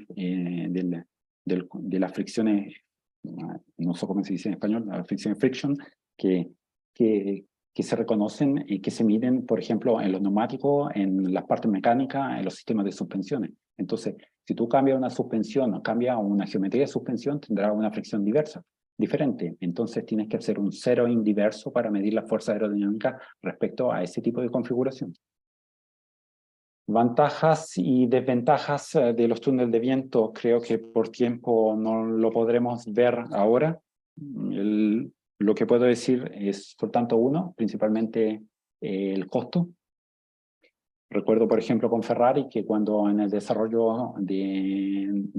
no sé cómo se dice en español, la fricción friction, que, que se reconocen y que se miden, por ejemplo, en los neumáticos, en las partes mecánicas, en los sistemas de suspensiones. Entonces, si tú cambias una suspensión o cambias una geometría de suspensión, tendrá una fricción diferente. Entonces, tienes que hacer un zeroing diverso para medir la fuerza aerodinámica respecto a ese tipo de configuración. Ventajas y desventajas de los túneles de viento, creo que por tiempo no lo podremos ver ahora. Lo que puedo decir es, por tanto, principalmente el costo. Recuerdo, por ejemplo, con Ferrari, que cuando en el desarrollo del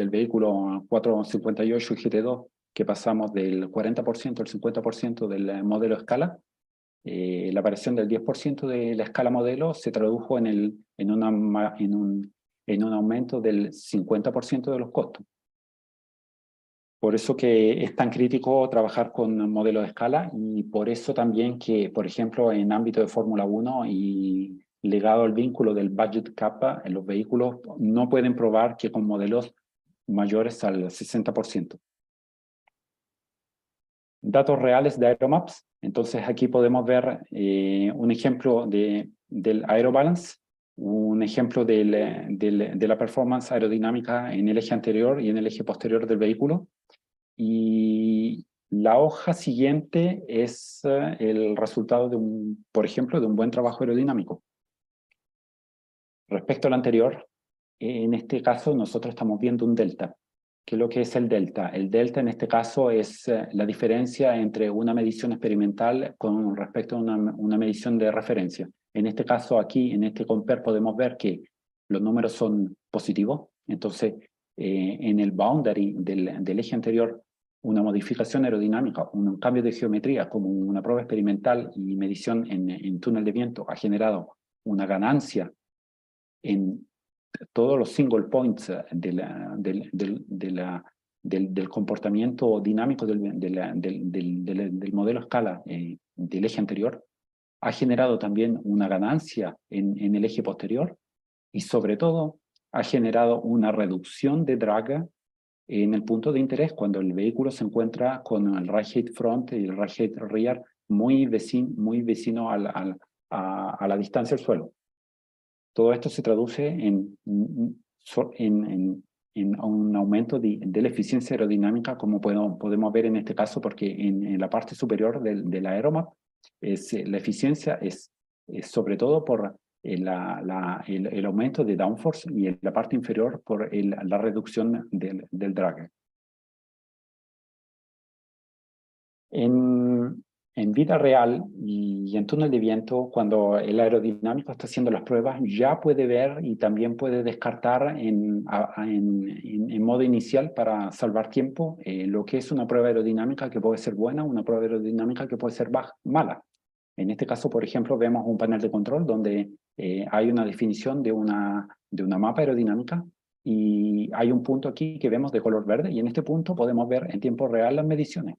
vehículo 458 y GT2, que pasamos del 40% al 50% del modelo escala, la aparición del 10% de la escala modelo se tradujo en un aumento del 50% de los costos. Por eso que es tan crítico trabajar con modelos de escala y por eso también que, por ejemplo, en ámbito de Fórmula 1 y ligado al vínculo del budget cap, en los vehículos no pueden probar que con modelos mayores al 60%. Datos reales de Aeromaps. Entonces aquí podemos ver un ejemplo del Aerobalance, un ejemplo de la performance aerodinámica en el eje anterior y en el eje posterior del vehículo. Y la hoja siguiente es el resultado por ejemplo, de un buen trabajo aerodinámico. Respecto al anterior, en este caso nosotros estamos viendo un delta. ¿Qué es lo que es el delta? El delta en este caso es la diferencia entre una medición experimental con respecto a una medición de referencia. En este caso aquí, en este compare, podemos ver que los números son positivos. Entonces, en el boundary del eje anterior, una modificación aerodinámica, un cambio de geometría como una prueba experimental y medición en túnel de viento ha generado una ganancia en todos los single points del comportamiento dinámico del modelo escala del eje anterior, ha generado también una ganancia en el eje posterior y sobre todo ha generado una reducción de drag en el punto de interés cuando el vehículo se encuentra con el right height front y el right height rear muy vecino a la distancia del suelo. Todo esto se traduce en un aumento de la eficiencia aerodinámica, como podemos ver en este caso, porque en la parte superior del Aeromap la eficiencia es sobre todo por el aumento de downforce y en la parte inferior por la reducción del drag. En vida real y en túnel de viento, cuando el aerodinámico está haciendo las pruebas, ya puede ver y también puede descartar en modo inicial para salvar tiempo lo que es una prueba aerodinámica que puede ser buena, una prueba aerodinámica que puede ser mala. En este caso, por ejemplo, vemos un panel de control donde hay una definición de una mapa aerodinámica y hay un punto aquí que vemos de color verde y en este punto podemos ver en tiempo real las mediciones.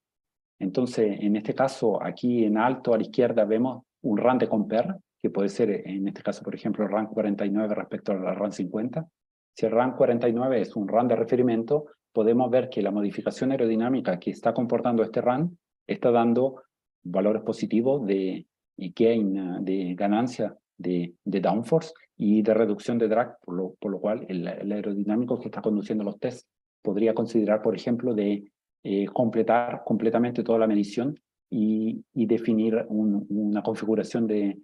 Entonces, en este caso, aquí en alto a la izquierda vemos un RAN de compare, que puede ser, en este caso, por ejemplo, el RAN 49 respecto al RAN 50. Si el RAN 49 es un RAN de referimiento, podemos ver que la modificación aerodinámica que está comportando este RAN está dando valores positivos de gain, de ganancia de downforce y de reducción de drag, por lo cual el aerodinámico que está conduciendo los tests podría considerar, por ejemplo, de completar completamente toda la medición y definir una configuración de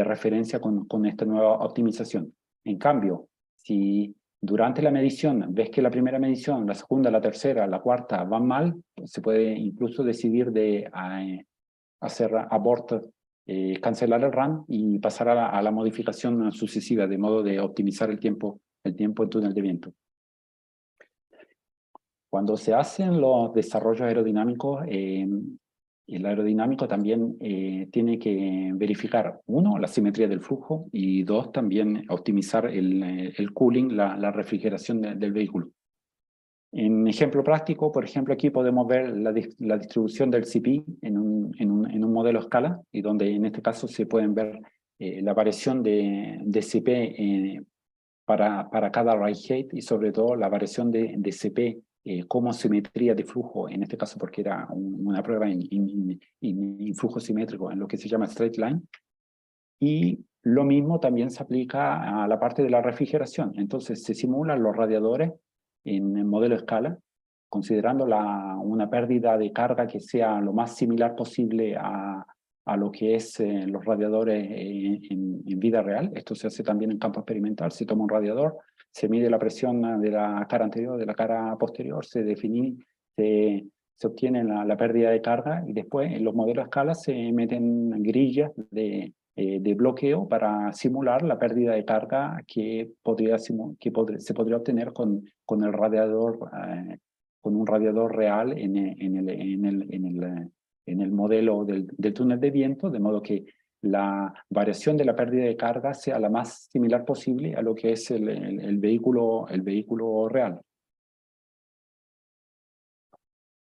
referencia con esta nueva optimización. En cambio, si durante la medición ves que la primera medición, la segunda, la tercera, la cuarta van mal, se puede incluso decidir de hacer abort, cancelar el run y pasar a la modificación sucesiva, de modo de optimizar el tiempo en túnel de viento. Cuando se hacen los desarrollos aerodinámicos, el aerodinámico también tiene que verificar, uno, la simetría del flujo y dos, también optimizar el cooling, la refrigeración del vehículo. En ejemplo práctico, por ejemplo, aquí podemos ver la distribución del CP en un modelo a escala, y donde en este caso se pueden ver la variación de CP para cada ride height, y sobre todo la variación de CP como simetría de flujo, en este caso porque era una prueba en flujo simétrico, en lo que se llama straight line. Y lo mismo también se aplica a la parte de la refrigeración. Entonces se simulan los radiadores en el modelo escala, considerando una pérdida de carga que sea lo más similar posible a lo que es los radiadores en vida real. Esto se hace también en campo experimental. Se toma un radiador, se mide la presión de la cara anterior, de la cara posterior, se obtiene la pérdida de carga, y después en los modelos a escala se meten grillas de bloqueo para simular la pérdida de carga que se podría obtener con el radiador, con un radiador real en el modelo del túnel de viento, de modo que la variación de la pérdida de carga sea la más similar posible a lo que es el vehículo real.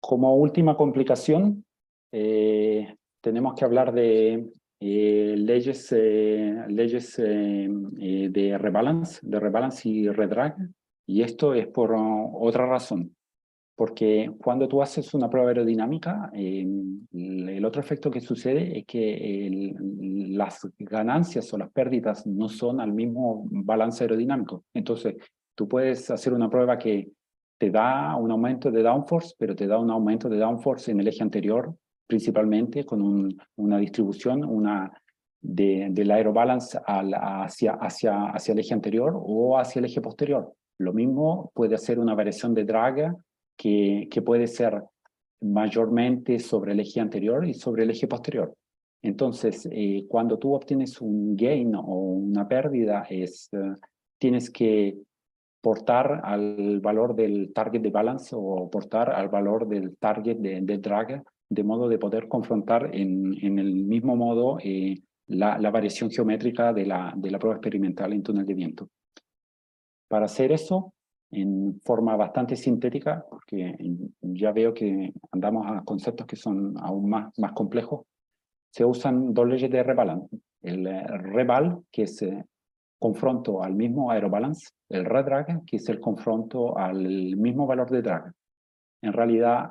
Como última complicación, tenemos que hablar de leyes de rebalance y redrag, y esto es por otra razón. Porque cuando tú haces una prueba aerodinámica, el otro efecto que sucede es que las ganancias o las pérdidas no son al mismo balance aerodinámico. Entonces, tú puedes hacer una prueba que te da un aumento de downforce, pero te da un aumento de downforce en el eje anterior, principalmente con una distribución del aerobalance hacia el eje anterior o hacia el eje posterior. Lo mismo puede hacer una variación de drag que puede ser mayormente sobre el eje anterior y sobre el eje posterior. Entonces, cuando tú obtienes un gain o una pérdida, tienes que portar al valor del target de balance o portar al valor del target de drag, de modo de poder confrontar en el mismo modo la variación geométrica de la prueba experimental en túnel de viento. Para hacer eso, en forma bastante sintética, porque ya veo que andamos a conceptos que son aún más complejos, se usan dos leyes de rebalance. El reval, que es confronto al mismo aerobalance; el redrag, que es el confronto al mismo valor de drag. En realidad,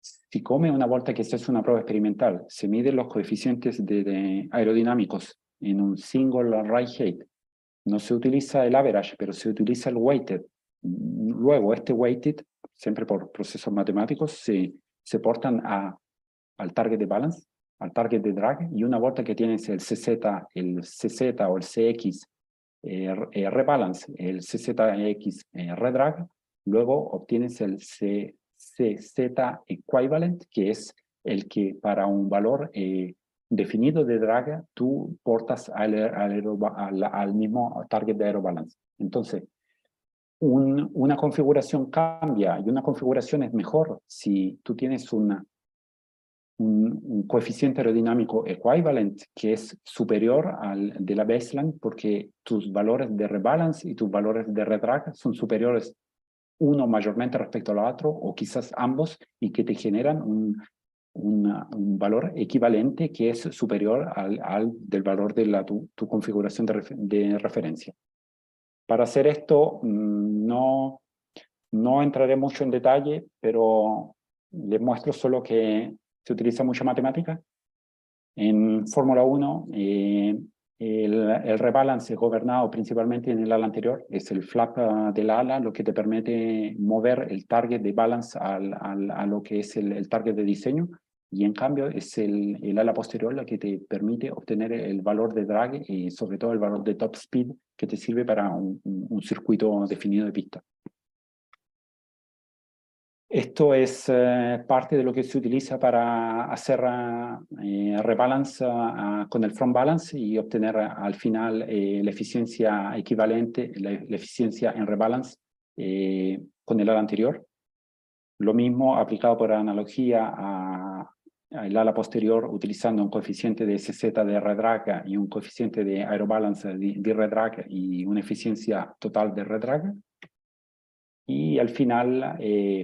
si come una vuelta que se hace una prueba experimental, se miden los coeficientes de aerodinámicos en un single ride height. No se utiliza el average, pero se utiliza el weighted. Luego, este weighted, siempre por procesos matemáticos, se portan al target de balance, al target de drag, y una vuelta que tienes el CZ o el CX rebalance, el CZX redrag, luego obtienes el CZ equivalent, que es el que para un valor definido de drag, tú portas al mismo target de aerobalance. Entonces, una configuración cambia, y una configuración es mejor si tú tienes un coeficiente aerodinámico equivalent que es superior al de la baseline, porque tus valores de rebalance y tus valores de redrag son superiores, uno mayormente respecto al otro, o quizás ambos, y que te generan un valor equivalente que es superior al del valor de tu configuración de referencia. Para hacer esto, no entraré mucho en detalle, pero les muestro solo que se utiliza mucha matemática. En Fórmula 1, el rebalance es gobernado principalmente en el ala anterior, es el flap del ala lo que te permite mover el target de balance a lo que es el target de diseño, y en cambio es el ala posterior lo que te permite obtener el valor de drag y sobre todo el valor de top speed que te sirve para un circuito definido de pista. Esto es parte de lo que se utiliza para hacer rebalance con el front balance y obtener al final la eficiencia equivalente, la eficiencia en rebalance con el ala anterior. Lo mismo aplicado por analogía el ala posterior utilizando un coeficiente de SZ de redrag y un coeficiente de aerobalance de redrag y una eficiencia total de redrag. Y al final,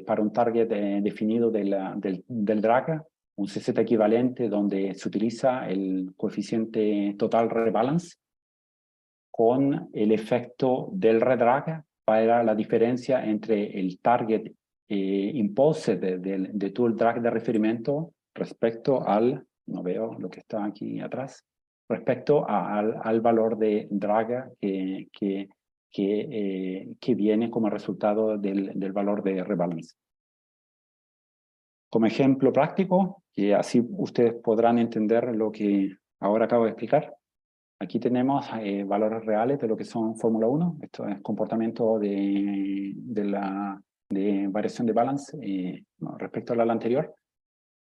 para un target definido del drag, un CZ equivalente donde se utiliza el coeficiente total rebalance con el efecto del redrag para la diferencia entre el target impulse de todo el drag de referimiento respecto al, no veo lo que está aquí atrás, respecto al valor de drag que viene como resultado del valor de rebalance. Como ejemplo práctico, y así ustedes podrán entender lo que ahora acabo de explicar, aquí tenemos valores reales de lo que son Fórmula 1. Esto es comportamiento de variación de balance respecto a la anterior.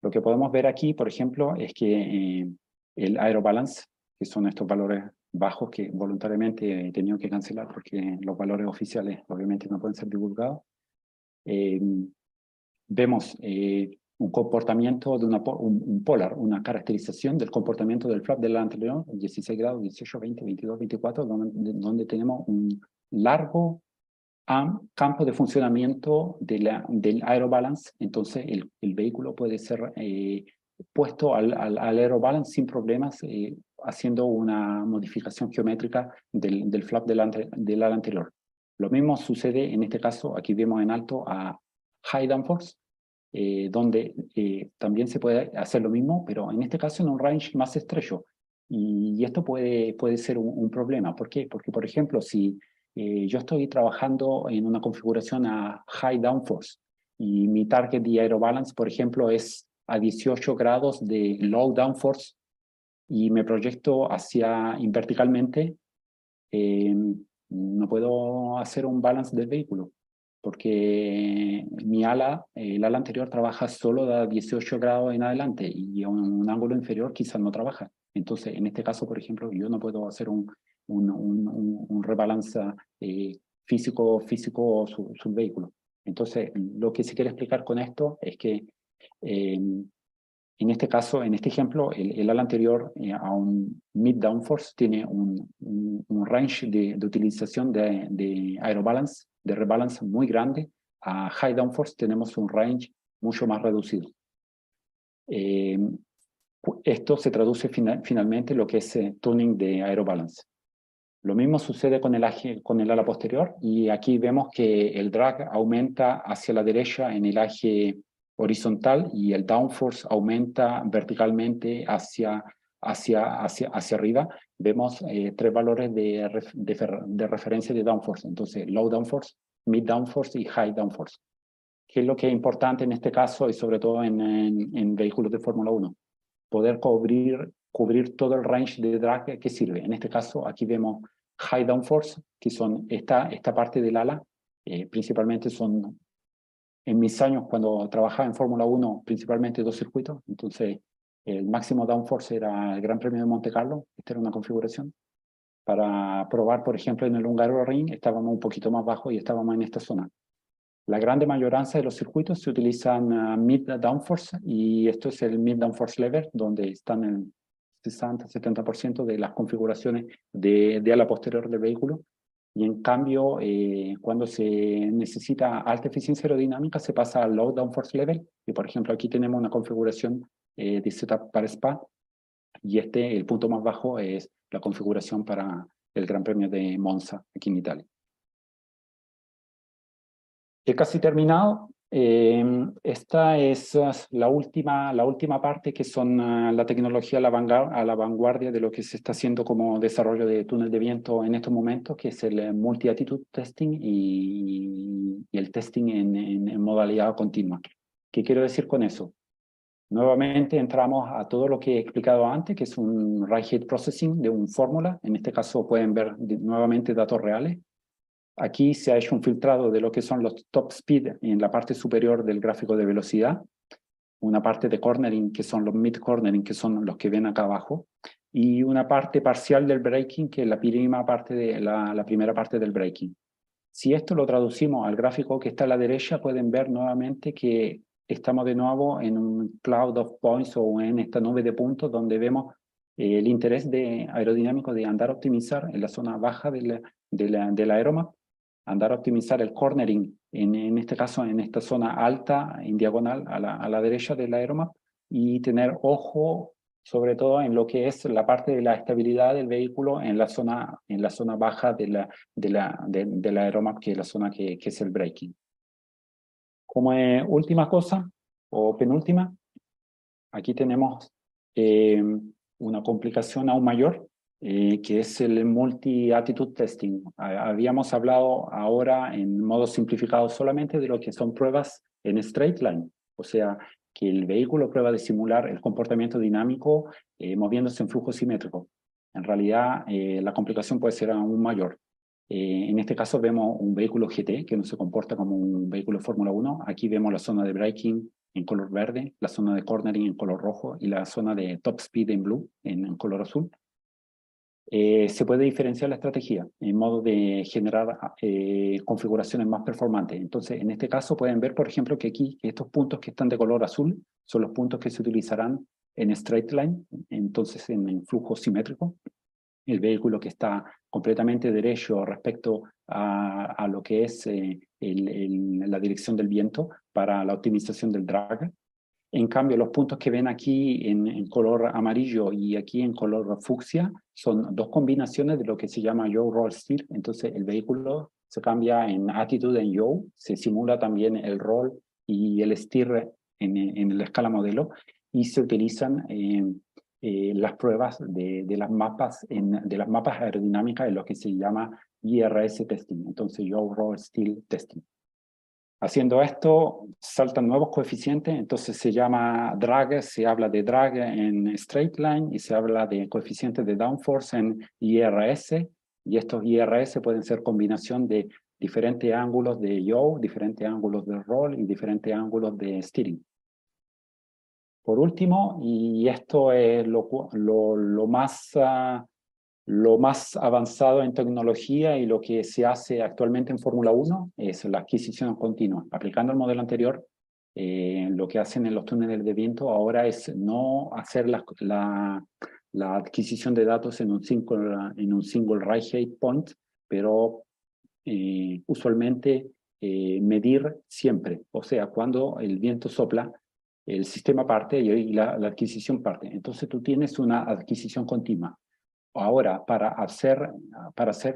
Lo que podemos ver aquí, por ejemplo, es que el aerobalance, que son estos valores bajos que voluntariamente he tenido que cancelar porque los valores oficiales obviamente no pueden ser divulgados, vemos un comportamiento de un polar, una caracterización del comportamiento del flap del anterior, 16 grados, 18, 20, 22, 24, donde tenemos un largo campo de funcionamiento del aerobalance. Entonces el vehículo puede ser puesto al aerobalance sin problemas, haciendo una modificación geométrica del flap del ala anterior. Lo mismo sucede en este caso, aquí vemos en alto a high downforce, donde también se puede hacer lo mismo, pero en este caso en un range más estrecho. Y esto puede ser un problema. ¿Por qué? Porque, por ejemplo, si yo estoy trabajando en una configuración a high downforce y mi target de aerobalance, por ejemplo, es a 18 grados de low downforce y me proyecto verticalmente, no puedo hacer un balance del vehículo porque mi ala, el ala anterior trabaja solo de 18 grados en adelante y a un ángulo inferior quizás no trabaja. Entonces, en este caso, por ejemplo, yo no puedo hacer un rebalance físico sobre vehículo. Entonces, lo que se quiere explicar con esto es que en este caso, en este ejemplo, el ala anterior a un mid downforce tiene un range de utilización de aerobalance, de rebalance muy grande. A high downforce tenemos un range mucho más reducido. Esto se traduce finalmente en lo que es tuning de aerobalance. Lo mismo sucede con el ala posterior, y aquí vemos que el drag aumenta hacia la derecha en el eje horizontal y el downforce aumenta verticalmente hacia arriba. Vemos tres valores de referencia de downforce. Entonces, low downforce, mid downforce y high downforce. ¿Qué es lo que es importante en este caso y sobre todo en vehículos de Fórmula 1? Poder cubrir todo el range de drag que sirve. En este caso, aquí vemos high downforce, que son esta parte del ala. Principalmente son, en mis años cuando trabajaba en Fórmula 1, principalmente dos circuitos. Entonces, el máximo downforce era el Gran Premio de Monte Carlo. Esta era una configuración. Para probar, por ejemplo, en el Hungaroring estábamos un poquito más bajo y estábamos en esta zona. La grande mayoría de los circuitos se utilizan mid downforce, y esto es el mid downforce level, donde están el 60-70% de las configuraciones de ala posterior del vehículo. Y en cambio, cuando se necesita alta eficiencia aerodinámica, se pasa al low downforce level. Y por ejemplo, aquí tenemos una configuración de setup para Spa, y el punto más bajo es la configuración para el Gran Premio de Monza, aquí en Italia. He casi terminado. Esta es la última parte, que son la tecnología a la vanguardia de lo que se está haciendo como desarrollo de túnel de viento en estos momentos, que es el multi-attitude testing y el testing en modalidad continua. ¿Qué quiero decir con eso? Nuevamente entramos a todo lo que he explicado antes, que es un rate processing de un fórmula. En este caso pueden ver nuevamente datos reales. Aquí se ha hecho un filtrado de lo que son los top speed en la parte superior del gráfico de velocidad, una parte de cornering, que son los mid cornering, que son los que ven acá abajo, y una parte parcial del braking, que es la primera parte del braking. Si esto lo traducimos al gráfico que está a la derecha, pueden ver nuevamente que estamos de nuevo en un cloud of points o en esta nube de puntos donde vemos el interés aerodinámico de andar a optimizar en la zona baja del aeromap, andar a optimizar el cornering, en este caso en esta zona alta, en diagonal a la derecha del aeromap, y tener ojo sobre todo en lo que es la parte de la estabilidad del vehículo en la zona baja del aeromap, que es la zona que es el braking. Como última cosa, o penúltima, aquí tenemos una complicación aún mayor, que es el multi-attitude testing. Habíamos hablado ahora en modo simplificado solamente de lo que son pruebas en straight line, o sea, que el vehículo prueba de simular el comportamiento dinámico moviéndose en flujo simétrico. En realidad, la complicación puede ser aún mayor. En este caso vemos un vehículo GT que no se comporta como un vehículo Fórmula 1. Aquí vemos la zona de braking en color verde, la zona de cornering en color rojo y la zona de top speed en blue, en color azul. Se puede diferenciar la estrategia en modo de generar configuraciones más performantes. Entonces, en este caso pueden ver, por ejemplo, que aquí estos puntos que están de color azul son los puntos que se utilizarán en straight line, entonces en flujo simétrico. El vehículo que está completamente derecho respecto a lo que es la dirección del viento para la optimización del drag. En cambio, los puntos que ven aquí en color amarillo y aquí en color fucsia son dos combinaciones de lo que se llama yaw, roll, steer. Entonces, el vehículo se cambia en attitude en yaw, se simula también el roll y el steer en la escala modelo y se utilizan las pruebas de las mapas aerodinámicas en lo que se llama IRS testing. Entonces, yaw, roll, steer testing. Haciendo esto, saltan nuevos coeficientes, entonces se llama drag, se habla de drag en straight line y se habla de coeficientes de downforce en IRS, y estos IRS pueden ser combinación de diferentes ángulos de yaw, diferentes ángulos de roll y diferentes ángulos de steering. Por último, y esto es lo más avanzado en tecnología y lo que se hace actualmente en Fórmula 1 es la adquisición continua. Aplicando el modelo anterior, lo que hacen en los túneles de viento ahora es no hacer la adquisición de datos en un single ride point, pero usualmente medir siempre. O sea, cuando el viento sopla, el sistema parte y la adquisición parte. Entonces tú tienes una adquisición continua. Ahora, para hacer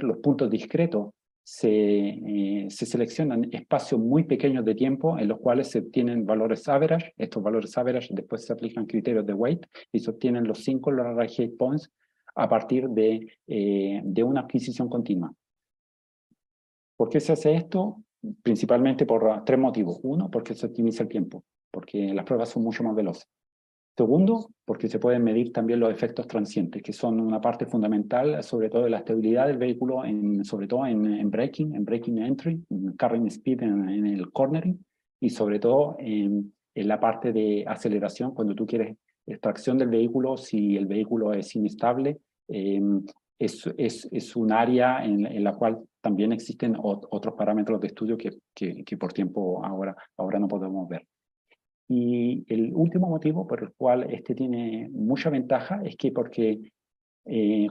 los puntos discretos, se seleccionan espacios muy pequeños de tiempo en los cuales se obtienen valores average. Estos valores average después se aplican criterios de weight y se obtienen los 5 ride points a partir de una adquisición continua. ¿Por qué se hace esto? Principalmente por tres motivos. Uno, porque se optimiza el tiempo, porque las pruebas son mucho más veloces. Segundo, porque se pueden medir también los efectos transientes, que son una parte fundamental, sobre todo de la estabilidad del vehículo, sobre todo en braking entry, en carrying speed en el cornering, y sobre todo en la parte de aceleración, cuando tú quieres extracción del vehículo, si el vehículo es inestable, es un área en la cual también existen otros parámetros de estudio que por tiempo ahora no podemos ver. Y el último motivo por el cual este tiene mucha ventaja es que porque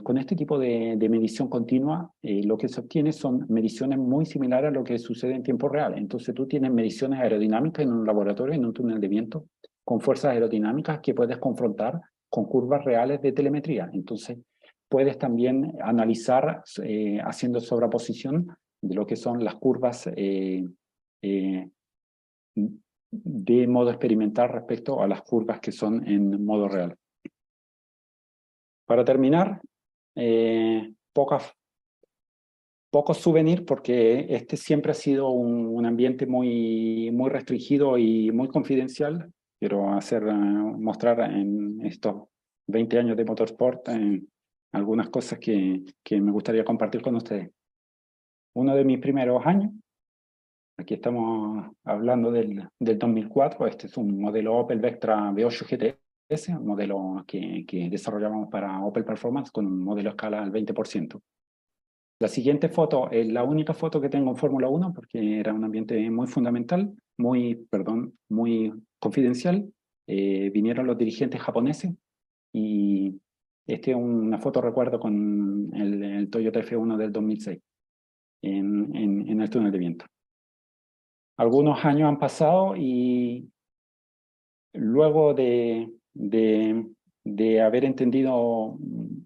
con este tipo de medición continua, lo que se obtiene son mediciones muy similares a lo que sucede en tiempo real. Entonces tú tienes mediciones aerodinámicas en un laboratorio, en un túnel de viento, con fuerzas aerodinámicas que puedes confrontar con curvas reales de telemetría. Entonces puedes también analizar haciendo sobreposición de lo que son las curvas de modo experimental respecto a las curvas que son en modo real. Para terminar, pocos souvenirs, porque este siempre ha sido un ambiente muy restringido y muy confidencial. Quiero mostrar en estos 20 años de motorsport algunas cosas que me gustaría compartir con ustedes. Uno de mis primeros años, aquí estamos hablando del 2004, este es un modelo Opel Vectra V8 GTS, un modelo que desarrollamos para Opel Performance con un modelo a escala al 20%. La siguiente foto es la única foto que tengo en Fórmula 1 porque era un ambiente muy fundamental, muy confidencial. Vinieron los dirigentes japoneses y esta es una foto recuerdo con el Toyota F1 del 2006 en el túnel de viento. Algunos años han pasado y luego de haber entendido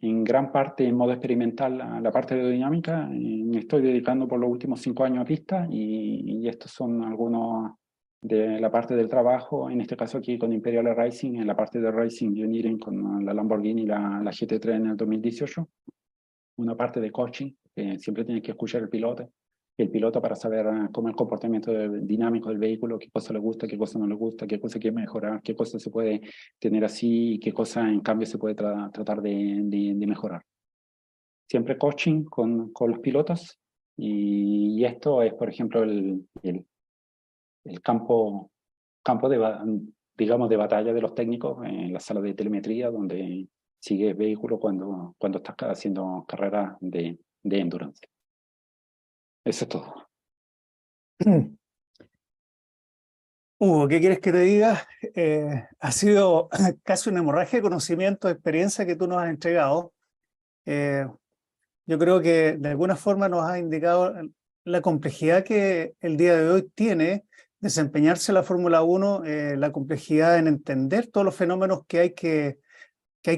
en gran parte en modo experimental la parte de aerodinámica, me estoy dedicando por los últimos 5 años a pistas y estos son algunos de la parte del trabajo, en este caso aquí con Imperial Racing, en la parte de Racing Engineering con la Lamborghini y la GT3 en el 2018, una parte de coaching, que siempre tienes que escuchar el piloto para saber cómo es el comportamiento dinámico del vehículo, qué cosa le gusta, qué cosa no le gusta, qué cosa quiere mejorar, qué cosa se puede tener así y qué cosa en cambio se puede tratar de mejorar. Siempre coaching con los pilotos y esto es, por ejemplo, el campo digamos, de batalla de los técnicos en la sala de telemetría donde sigues vehículo cuando estás haciendo carreras de endurance. Eso es todo. Hugo, ¿qué quieres que te diga? Ha sido casi una hemorragia de conocimiento, de experiencia que tú nos has entregado. Yo creo que de alguna forma nos has indicado la complejidad que el día de hoy tiene desempeñarse la Fórmula 1, la complejidad en entender todos los fenómenos que hay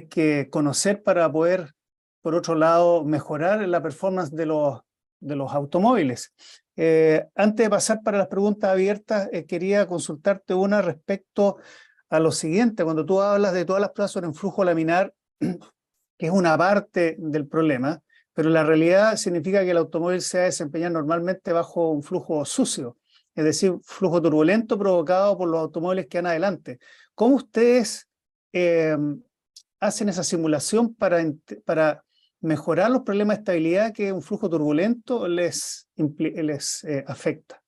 que conocer para poder, por otro lado, mejorar la performance de los automóviles. Antes de pasar para las preguntas abiertas, quería consultarte una respecto a lo siguiente. Cuando tú hablas de todas las plazas en flujo laminar, que es una parte del problema, pero la realidad significa que el automóvil se va a desempeñar normalmente bajo un flujo sucio, es decir, flujo turbulento provocado por los automóviles que van adelante. ¿Cómo ustedes hacen esa simulación para mejorar los problemas de estabilidad que un flujo turbulento les afecta?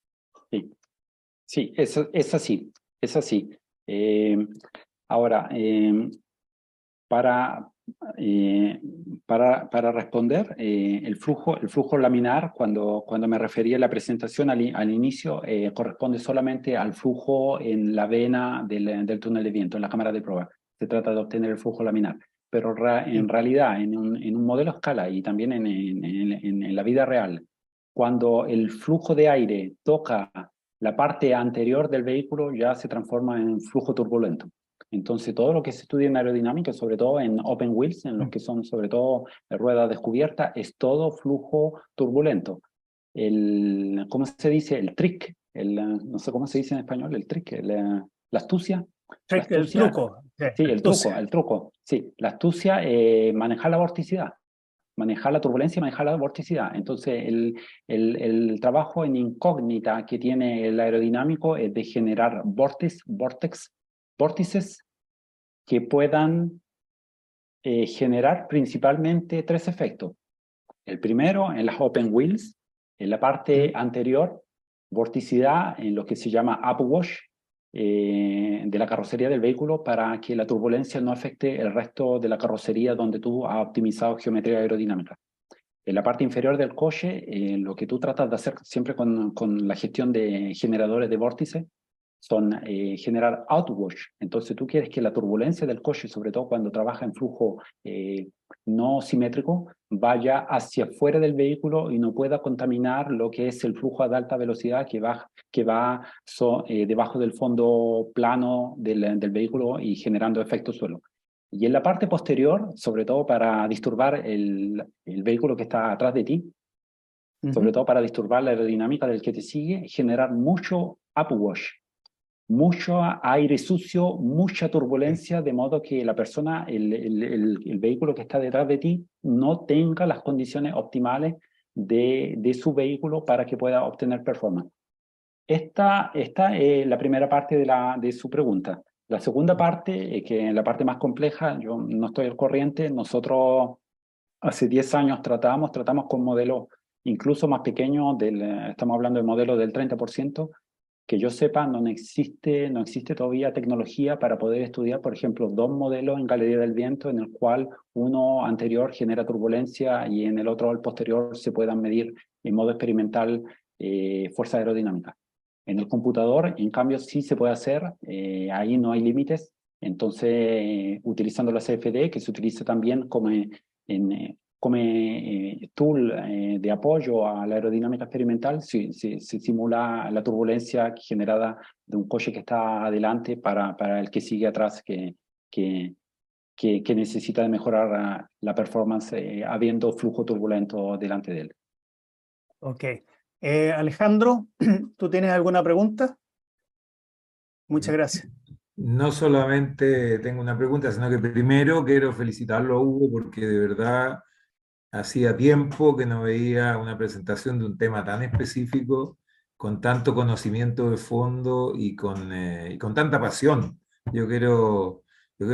Sí, sí, es así, es así. Ahora, para, para responder, el flujo laminar, cuando me refería a la presentación al inicio, corresponde solamente al flujo en la vena del túnel de viento, en la cámara de prueba. Se trata de obtener el flujo laminar. Pero en realidad, en un modelo a escala y también en la vida real, cuando el flujo de aire toca la parte anterior del vehículo, ya se transforma en flujo turbulento. Entonces, todo lo que se estudia en aerodinámica, sobre todo en open wheels, en los que son sobre todo ruedas descubiertas, es todo flujo turbulento. ¿Cómo se dice? El trick, no sé cómo se dice en español, el trick, la astucia. La El astucia, truco. sí, el truco. Sí, la astucia, manejar la vorticidad, manejar la turbulencia y manejar la vorticidad. Entonces, el trabajo en incógnita que tiene el aerodinámico es de generar vórtices que puedan generar principalmente 3 efectos. El primero, en las open wheels, en la parte anterior, vorticidad en lo que se llama upwash de la carrocería del vehículo para que la turbulencia no afecte el resto de la carrocería donde tú has optimizado geometría aerodinámica. En la parte inferior del coche, lo que tú tratas de hacer siempre con la gestión de generadores de vórtices son generar outwash. Entonces tú quieres que la turbulencia del coche, sobre todo cuando trabaja en flujo no simétrico, vaya hacia afuera del vehículo y no pueda contaminar lo que es el flujo de alta velocidad que va debajo del fondo plano del vehículo y generando efecto suelo. Y en la parte posterior, sobre todo para disturbar el vehículo que está atrás de ti, sobre todo para disturbar la aerodinámica del que te sigue, generar mucho upwash, mucho aire sucio, mucha turbulencia, de modo que la persona, el vehículo que está detrás de ti, no tenga las condiciones optimales de su vehículo para que pueda obtener performance. Esta es la primera parte de su pregunta. La segunda parte, que es la parte más compleja, yo no estoy al corriente, nosotros hace 10 años tratamos con modelos incluso más pequeños, estamos hablando de modelos del 30%, que yo sepa, no existe todavía tecnología para poder estudiar, por ejemplo, dos modelos en galería del viento, en el cual uno anterior genera turbulencia y en el otro, el posterior, se puedan medir en modo experimental fuerza aerodinámica. En el computador, en cambio, sí se puede hacer, ahí no hay límites. Entonces, utilizando la CFD, que se utiliza también como tool de apoyo a la aerodinámica experimental, se simula la turbulencia generada de un coche que está adelante para el que sigue atrás, que necesita de mejorar la performance habiendo flujo turbulento delante de él. Ok. Alejandro, ¿tú tienes alguna pregunta? Muchas gracias. No solamente tengo una pregunta, sino que primero quiero felicitarlo a Hugo porque de verdad hacía tiempo que no veía una presentación de un tema tan específico, con tanto conocimiento de fondo y con tanta pasión. Yo quiero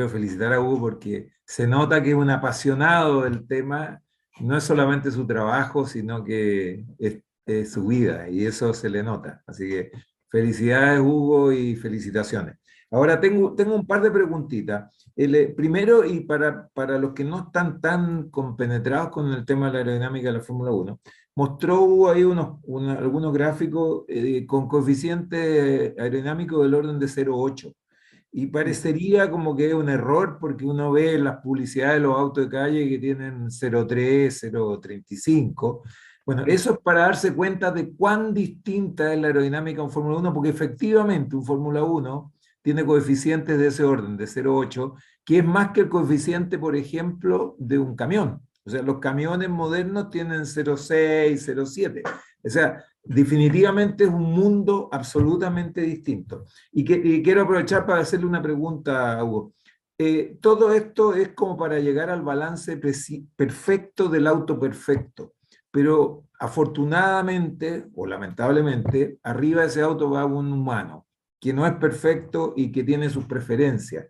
felicitar a Hugo porque se nota que es un apasionado del tema, no es solamente su trabajo, sino que es su vida y eso se le nota. Así que felicidades, Hugo, y felicitaciones. Ahora tengo un par de preguntitas. Primero, y para los que no están tan compenetrados con el tema de la aerodinámica de la Fórmula 1, mostró Hugo ahí algunos gráficos con coeficiente aerodinámico del orden de 0,8. Y parecería como que es un error porque uno ve las publicidades de los autos de calle que tienen 0,3, 0,35. Bueno, eso es para darse cuenta de cuán distinta es la aerodinámica de un Fórmula 1, porque efectivamente un Fórmula 1 tiene coeficientes de ese orden, de 0,8, que es más que el coeficiente, por ejemplo, de un camión. O sea, los camiones modernos tienen 0,6, 0,7. O sea, definitivamente es un mundo absolutamente distinto. Y quiero aprovechar para hacerle una pregunta a Hugo. Todo esto es como para llegar al balance perfecto del auto perfecto, pero afortunadamente o lamentablemente, arriba de ese auto va un humano que no es perfecto y que tiene sus preferencias.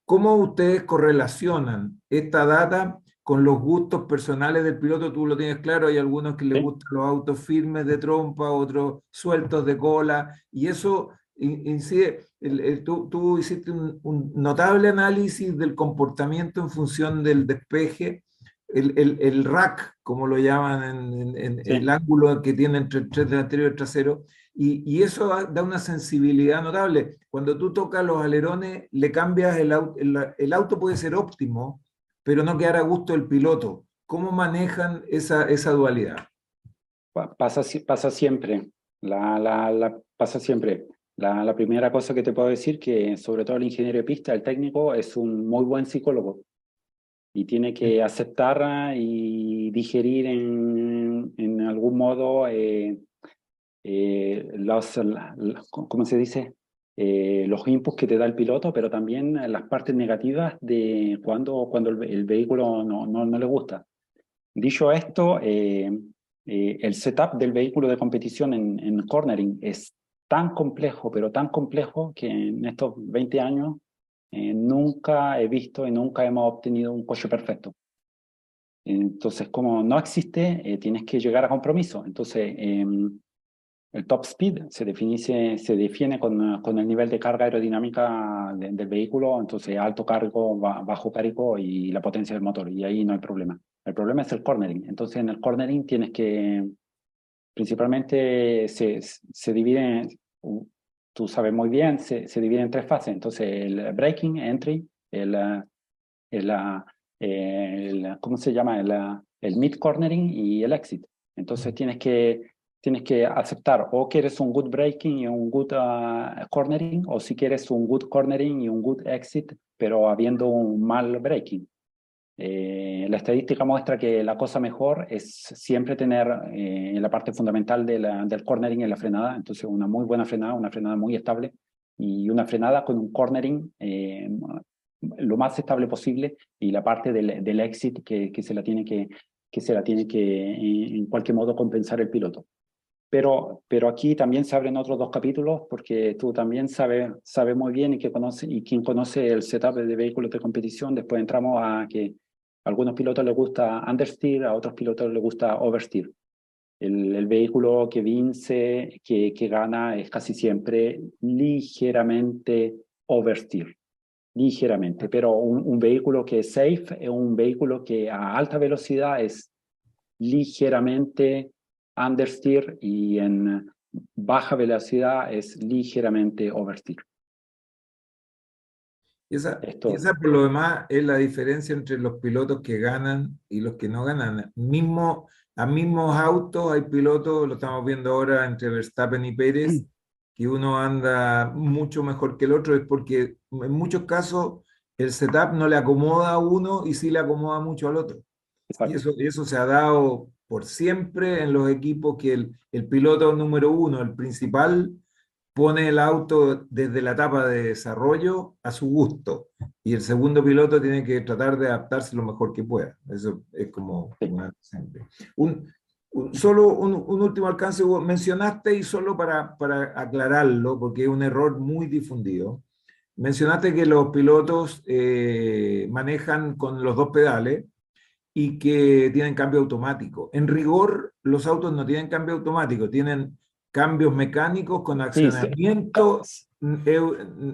¿Cómo ustedes correlacionan esta data con los gustos personales del piloto? Tú lo tienes claro, hay algunos que les ¿Sí? gustan los autos firmes de trompa, otros sueltos de cola, y eso incide. Tú hiciste un notable análisis del comportamiento en función del despeje, el rack, como lo llaman, en Sí. el ángulo que tiene entre el tren delantero y el trasero, y eso da una sensibilidad notable. Cuando tú tocas los alerones, le cambias el auto puede ser óptimo, pero no quedar a gusto del piloto. ¿Cómo manejan esa dualidad? Pasa siempre. Pasa siempre. La primera cosa que te puedo decir que sobre todo el ingeniero de pista, el técnico, es un muy buen psicólogo y tiene que aceptar y digerir en algún modo ¿cómo se dice? Los inputs que te da el piloto, pero también las partes negativas de cuando el vehículo no le gusta. Dicho esto, el setup del vehículo de competición en cornering es tan complejo, pero tan complejo que en estos 20 años nunca he visto y nunca hemos obtenido un coche perfecto. Entonces, como no existe, tienes que llegar a compromiso. Entonces, el top speed se define con el nivel de carga aerodinámica del vehículo, entonces alto cargo, bajo cargo y la potencia del motor, y ahí no hay problema. El problema es el cornering. Entonces en el cornering tienes que, principalmente se divide, tú sabes muy bien, se divide en tres fases. Entonces el braking, entry, el, ¿cómo se llama? El mid cornering y el exit. Entonces tienes que aceptar o que eres un good braking y un good cornering, o si quieres un good cornering y un good exit, pero habiendo un mal braking. La estadística muestra que la cosa mejor es siempre tener la parte fundamental del cornering en la frenada, entonces una muy buena frenada, una frenada muy estable y una frenada con un cornering lo más estable posible, y la parte del exit que se la tiene que se la tiene que en cualquier modo compensar el piloto. Pero aquí también se abren otros dos capítulos porque tú también sabes muy bien y quien conoce el setup de vehículos de competición. Después entramos a que a algunos pilotos les gusta understeer, a otros pilotos les gusta oversteer. El vehículo que vence, que gana, es casi siempre ligeramente oversteer. Ligeramente, pero un vehículo que es safe es un vehículo que a alta velocidad es ligeramente understeer y en baja velocidad es ligeramente oversteer. Y esa, Esto, por lo demás es la diferencia entre los pilotos que ganan y los que no ganan. A mismos autos hay pilotos, lo estamos viendo ahora entre Verstappen y Pérez, que uno anda mucho mejor que el otro, es porque en muchos casos el setup no le acomoda a uno y sí le acomoda mucho al otro. Y eso se ha dado por siempre en los equipos que el piloto número uno, el principal, pone el auto desde la etapa de desarrollo a su gusto. Y el segundo piloto tiene que tratar de adaptarse lo mejor que pueda. Eso es como siempre. Solo un último alcance, Hugo. Mencionaste, y solo para aclararlo, porque es un error muy difundido, mencionaste que los pilotos manejan con los dos pedales y que tienen cambio automático. En rigor, los autos no tienen cambio automático, tienen cambios mecánicos con accionamiento,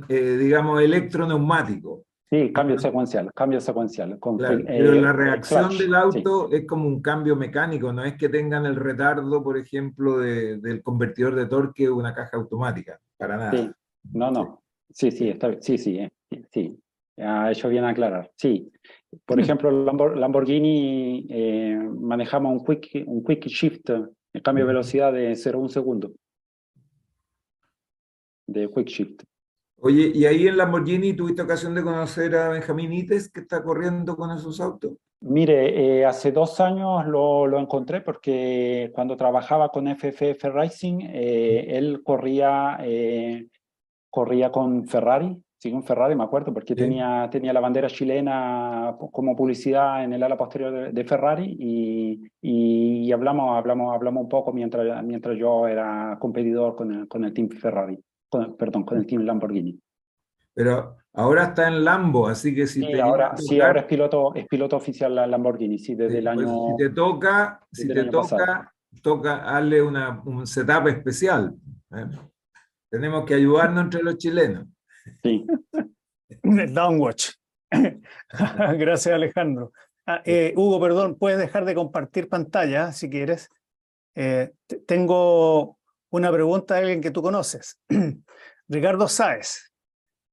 digamos, electroneumático. sí, cambio secuencial, cambio secuencial. Claro, pero la reacción clutch, del sí. auto es como un cambio mecánico, no es que tengan el retardo, por ejemplo, del convertidor de torque o una caja automática, para nada. Sí, no. Sí, está bien. Sí, sí. Eso viene a aclarar. Sí. Por ejemplo, Lamborghini manejamos un quick shift, el cambio de velocidad de 0 a 1 segundo. De quick shift. Oye, ¿y ahí en Lamborghini tuviste ocasión de conocer a Benjamín Ites, que está corriendo con esos autos? Mire, hace 2 años lo encontré porque cuando trabajaba con FFF Racing, él corría con Ferrari, sí, con Ferrari, me acuerdo, porque Sí. tenía la bandera chilena como publicidad en el ala posterior de Ferrari y hablamos un poco mientras yo era competidor con el team Ferrari, perdón, con el team Lamborghini. Pero ahora está en Lambo, así que si Sí, te llega a ahora tocar, es piloto oficial Lamborghini, sí, desde el pues, si año, te toca, desde el año pasado. darle un setup especial. ¿Eh? Tenemos que ayudarnos entre los chilenos. Sí. Downwatch. Gracias, Alejandro. Hugo, perdón, puedes dejar de compartir pantalla si quieres. Tengo una pregunta de alguien que tú conoces. Ricardo Sáez.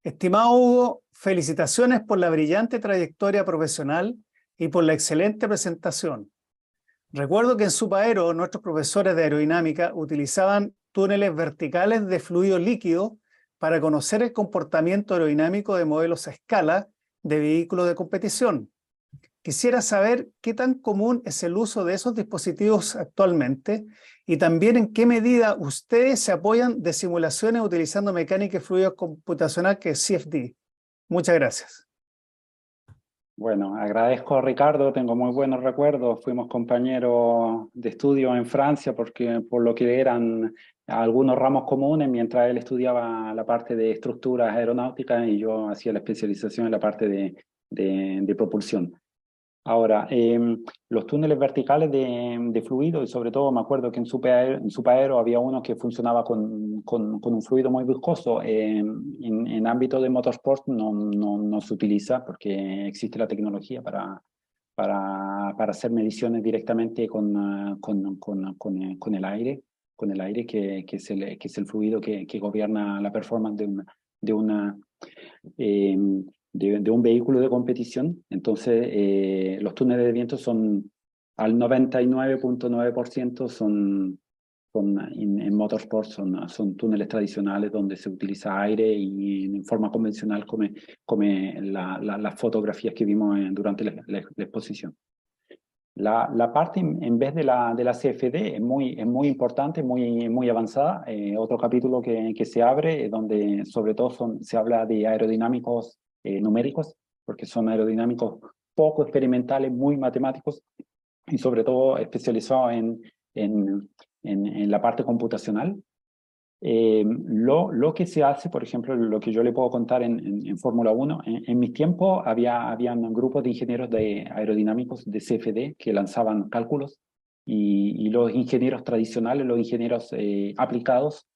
Estimado Hugo, felicitaciones por la brillante trayectoria profesional y por la excelente presentación. Recuerdo que en Supaero nuestros profesores de aerodinámica utilizaban túneles verticales de fluido líquido para conocer el comportamiento aerodinámico de modelos a escala de vehículos de competición. Quisiera saber qué tan común es el uso de esos dispositivos actualmente y también en qué medida ustedes se apoyan de simulaciones utilizando mecánica y fluido computacional, que es CFD. Muchas gracias. Bueno, agradezco a Ricardo, tengo muy buenos recuerdos, fuimos compañeros de estudio en Francia por lo que eran algunos ramos comunes, mientras él estudiaba la parte de estructuras aeronáuticas y yo hacía la especialización en la parte de propulsión. Ahora, los túneles verticales de fluido, y sobre todo me acuerdo que en Supaero había uno que funcionaba con un fluido muy viscoso. En ámbito de motorsport no se utiliza porque existe la tecnología para hacer mediciones directamente con el aire, que es el fluido que gobierna la performance de una de un vehículo de competición. Entonces, los túneles de viento son al 99.9% en motorsport son túneles tradicionales donde se utiliza aire y en forma convencional como las fotografías que vimos durante la exposición. La parte en vez de la CFD es muy importante, muy avanzada. Otro capítulo que se abre, donde sobre todo se habla de aerodinámicos numéricos, porque son aerodinámicos poco experimentales, muy matemáticos, y sobre todo especializados en la parte computacional. Lo que se hace, por ejemplo, lo que yo le puedo contar en Fórmula 1, en mis tiempos habían grupos de ingenieros aerodinámicos de CFD que lanzaban cálculos y los ingenieros tradicionales, los ingenieros aplicados,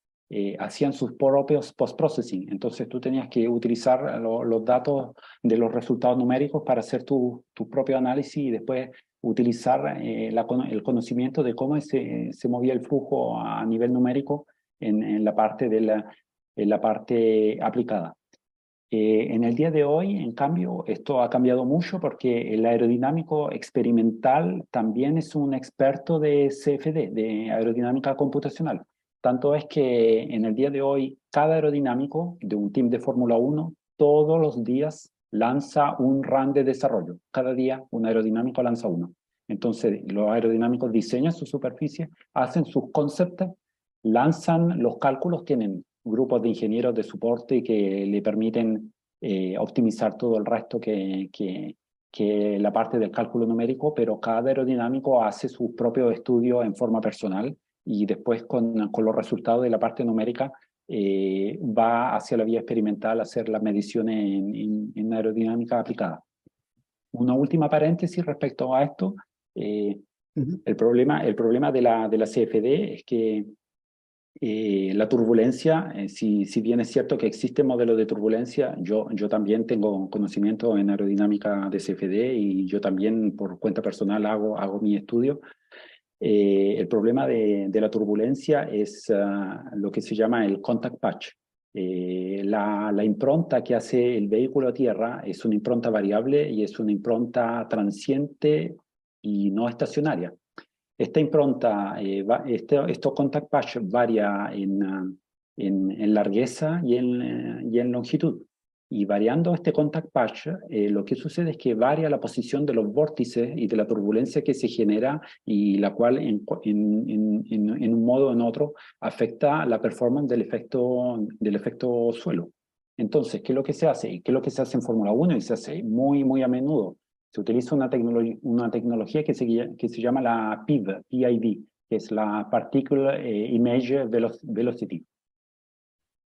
hacían sus propios post-processing. Entonces tú tenías que utilizar los datos de los resultados numéricos para hacer tu propio análisis y después utilizar el conocimiento de cómo se movía el flujo a nivel numérico en la parte en la parte aplicada. En el día de hoy, en cambio, esto ha cambiado mucho porque el aerodinámico experimental también es un experto de CFD, de aerodinámica computacional. Tanto es que en el día de hoy, cada aerodinámico de un team de Fórmula 1 todos los días lanza un run de desarrollo. Cada día un aerodinámico lanza uno. Entonces, los aerodinámicos diseñan su superficie, hacen sus conceptos, lanzan los cálculos, tienen grupos de ingenieros de soporte que le permiten optimizar todo el resto que la parte del cálculo numérico, pero cada aerodinámico hace sus propios estudios en forma personal y después con los resultados de la parte numérica va hacia la vía experimental a hacer las mediciones en aerodinámica aplicada. Una última paréntesis respecto a esto. El problema de la CFD es que la turbulencia, si bien es cierto que existe modelo de turbulencia, yo también tengo conocimiento en aerodinámica de CFD y yo también por cuenta personal hago mi estudio. El problema de la turbulencia es lo que se llama el contact patch. La impronta que hace el vehículo a tierra es una impronta variable y es una impronta transiente y no estacionaria. Esta impronta, estos contact patch varía en largueza y en longitud. Y variando este contact patch, lo que sucede es que varía la posición de los vórtices y de la turbulencia que se genera y la cual en un modo o en otro afecta la performance del efecto suelo. Entonces, ¿qué es lo que se hace? ¿Qué es lo que se hace en Fórmula 1 y se hace muy a menudo? Se utiliza una tecnología que se llama la PIV, que es la Particle Image Velocity.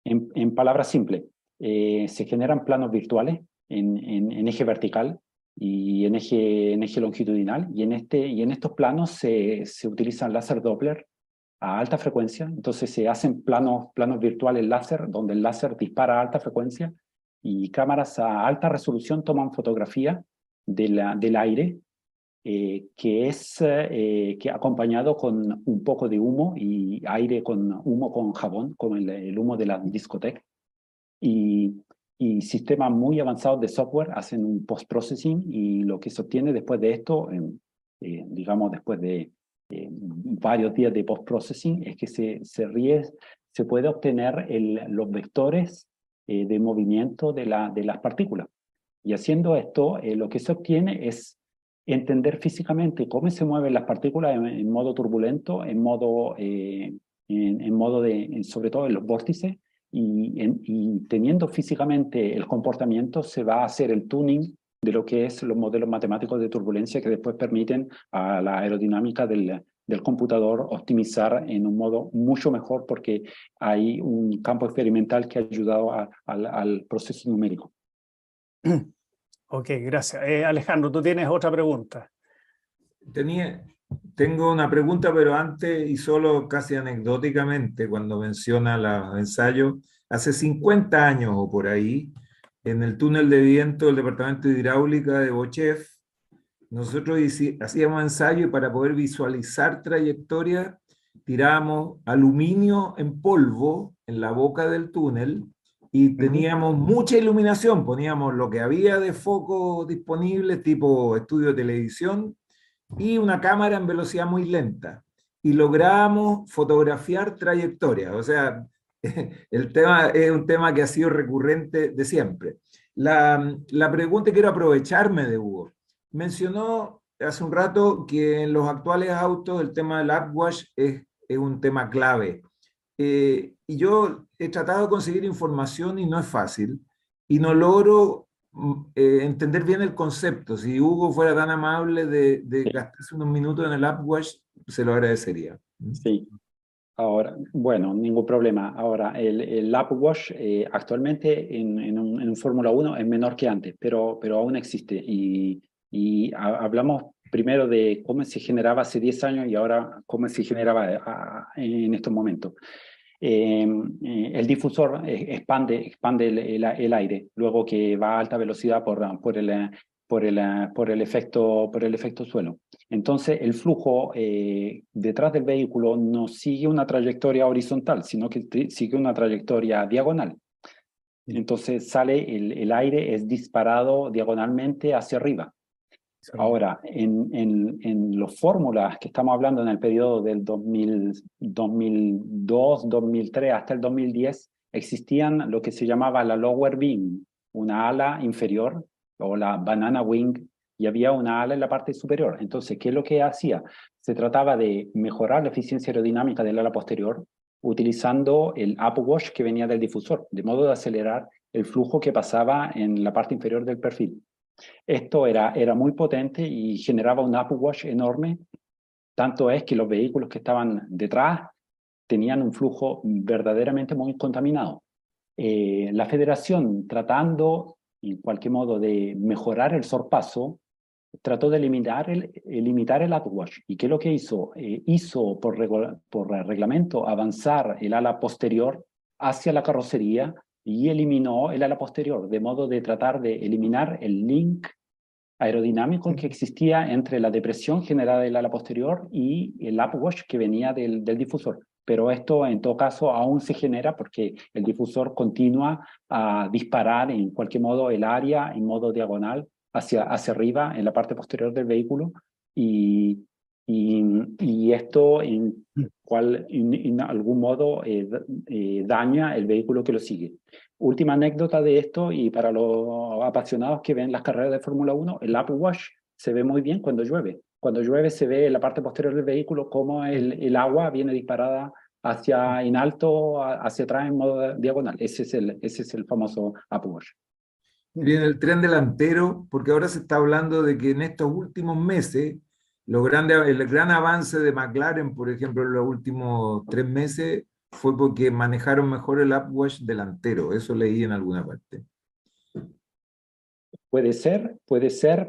En palabras simples, se generan planos virtuales en eje vertical y en eje longitudinal, y en estos planos se utilizan láser Doppler a alta frecuencia. Entonces se hacen planos virtuales láser, donde el láser dispara a alta frecuencia y cámaras a alta resolución toman fotografía del aire, que acompañado con un poco de humo y aire con humo con jabón, como el humo de la discoteca. Y sistemas muy avanzados de software hacen un post-processing y lo que se obtiene después de esto, digamos después de varios días de post-processing, es que se puede obtener los vectores de movimiento de las partículas. Y haciendo esto, lo que se obtiene es entender físicamente cómo se mueven las partículas en modo turbulento, sobre todo en los vórtices, y teniendo físicamente el comportamiento, se va a hacer el tuning de lo que es los modelos matemáticos de turbulencia que después permiten a la aerodinámica del computador optimizar en un modo mucho mejor porque hay un campo experimental que ha ayudado al proceso numérico. Ok, gracias. Alejandro, tú tienes otra pregunta. Tengo una pregunta, pero antes y solo casi anecdóticamente, cuando menciona los ensayos, hace 50 años o por ahí, en el túnel de viento del Departamento de Hidráulica de Bochef, nosotros hacíamos ensayos y para poder visualizar trayectorias tirábamos aluminio en polvo en la boca del túnel y teníamos mucha iluminación, poníamos lo que había de foco disponible, tipo estudio de televisión, y una cámara en velocidad muy lenta. Y logramos fotografiar trayectorias. O sea, el tema es un tema que ha sido recurrente de siempre. La pregunta, quiero aprovecharme de Hugo. Mencionó hace un rato que en los actuales autos el tema del upwash es un tema clave. Y yo he tratado de conseguir información y no es fácil. Y no logro entender bien el concepto. Si Hugo fuera tan amable de gastarse unos minutos en el upwash, se lo agradecería. Sí. Ahora, bueno, ningún problema. Ahora, el upwash actualmente en un Fórmula 1 es menor que antes, pero aún existe. Y hablamos primero de cómo se generaba hace 10 años y ahora cómo se generaba en estos momentos. El difusor expande el aire, luego que va a alta velocidad por el efecto suelo. Entonces, el flujo detrás del vehículo no sigue una trayectoria horizontal, sino que sigue una trayectoria diagonal. Entonces, el aire es disparado diagonalmente hacia arriba. Ahora, en las fórmulas que estamos hablando en el periodo del 2002, 2003 hasta el 2010, existían lo que se llamaba la lower wing, una ala inferior, o la banana wing, y había una ala en la parte superior. Entonces, ¿qué es lo que hacía? Se trataba de mejorar la eficiencia aerodinámica del ala posterior utilizando el upwash que venía del difusor, de modo de acelerar el flujo que pasaba en la parte inferior del perfil. Esto era muy potente y generaba un upwash enorme, tanto es que los vehículos que estaban detrás tenían un flujo verdaderamente muy contaminado. La federación, tratando en cualquier modo de mejorar el sorpaso, trató de limitar el upwash. ¿Y qué es lo que hizo? Hizo por reglamento avanzar el ala posterior hacia la carrocería y eliminó el ala posterior, de modo de tratar de eliminar el link aerodinámico que existía entre la depresión generada del ala posterior y el upwash que venía del difusor. Pero esto en todo caso aún se genera porque el difusor continúa a disparar en cualquier modo el área en modo diagonal hacia arriba en la parte posterior del vehículo y esto en algún modo daña el vehículo que lo sigue. Última anécdota de esto, y para los apasionados que ven las carreras de Fórmula 1, el upwash se ve muy bien cuando llueve. Cuando llueve se ve en la parte posterior del vehículo cómo el agua viene disparada en alto, hacia atrás en modo diagonal. Ese es el famoso upwash. Viene el tren delantero, porque ahora se está hablando de que en estos últimos meses, el gran avance de McLaren, por ejemplo, en los últimos 3 meses, fue porque manejaron mejor el upwash delantero. Eso leí en alguna parte. Puede ser,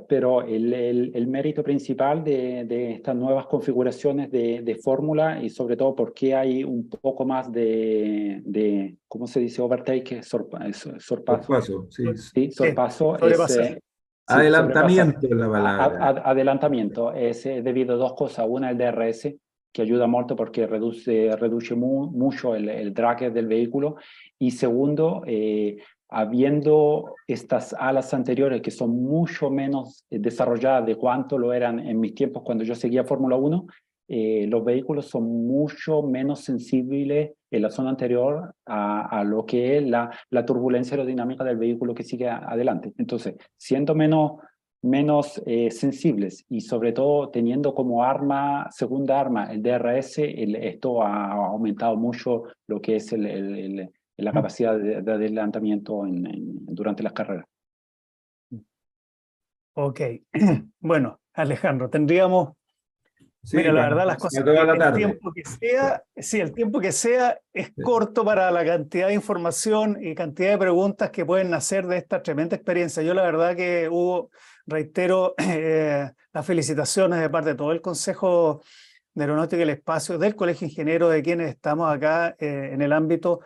pero el mérito principal de estas nuevas configuraciones de fórmula y sobre todo porque hay un poco más de ¿cómo se dice? Overtake, Sorpaso, sí. Sí, sorpaso sobrepasar. Adelantamiento es la palabra. Adelantamiento es debido a dos cosas. Una, el DRS, que ayuda mucho porque reduce mucho el drag del vehículo. Y segundo, habiendo estas alas anteriores que son mucho menos desarrolladas de cuanto lo eran en mis tiempos cuando yo seguía Fórmula 1, los vehículos son mucho menos sensibles en la zona anterior a lo que es la turbulencia aerodinámica del vehículo que sigue adelante. Entonces, siendo menos sensibles y sobre todo teniendo como segunda arma el DRS, esto ha aumentado mucho lo que es la capacidad de adelantamiento durante las carreras. Ok, bueno, Alejandro, tendríamos... Sí, Mira, la verdad, las cosas, toda la el tarde. tiempo que sea, sí, el tiempo que sea es corto para la cantidad de información y cantidad de preguntas que pueden nacer de esta tremenda experiencia. Yo la verdad que Hugo, reitero las felicitaciones de parte de todo el Consejo de Aeronáutica y el Espacio, del Colegio de Ingenieros, de quienes estamos acá en el ámbito,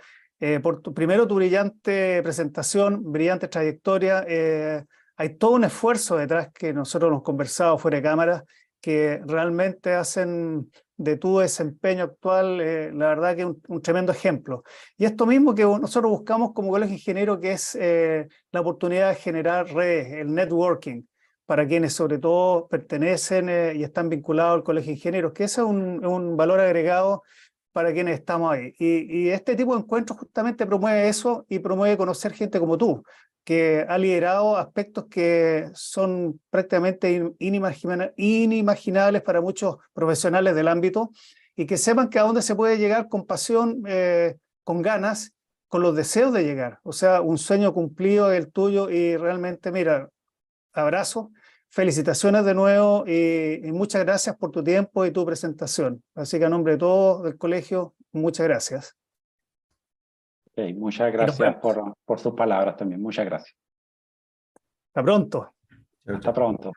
por primero tu brillante presentación, brillante trayectoria. Hay todo un esfuerzo detrás que nosotros hemos conversado fuera de cámara, que realmente hacen de tu desempeño actual, la verdad que un tremendo ejemplo. Y esto mismo que nosotros buscamos como Colegio Ingeniero, que es la oportunidad de generar redes, el networking, para quienes sobre todo pertenecen y están vinculados al Colegio Ingenieros, que ese es un valor agregado para quienes estamos ahí. Y este tipo de encuentros justamente promueve eso y promueve conocer gente como tú, que ha liderado aspectos que son prácticamente inimaginables para muchos profesionales del ámbito, y que sepan que a dónde se puede llegar con pasión, con ganas, con los deseos de llegar. O sea, un sueño cumplido el tuyo, y realmente, mira, abrazo, felicitaciones de nuevo y muchas gracias por tu tiempo y tu presentación. Así que a nombre de todos del colegio, muchas gracias. Okay, muchas gracias por sus palabras también. Muchas gracias. Hasta pronto. Hasta pronto.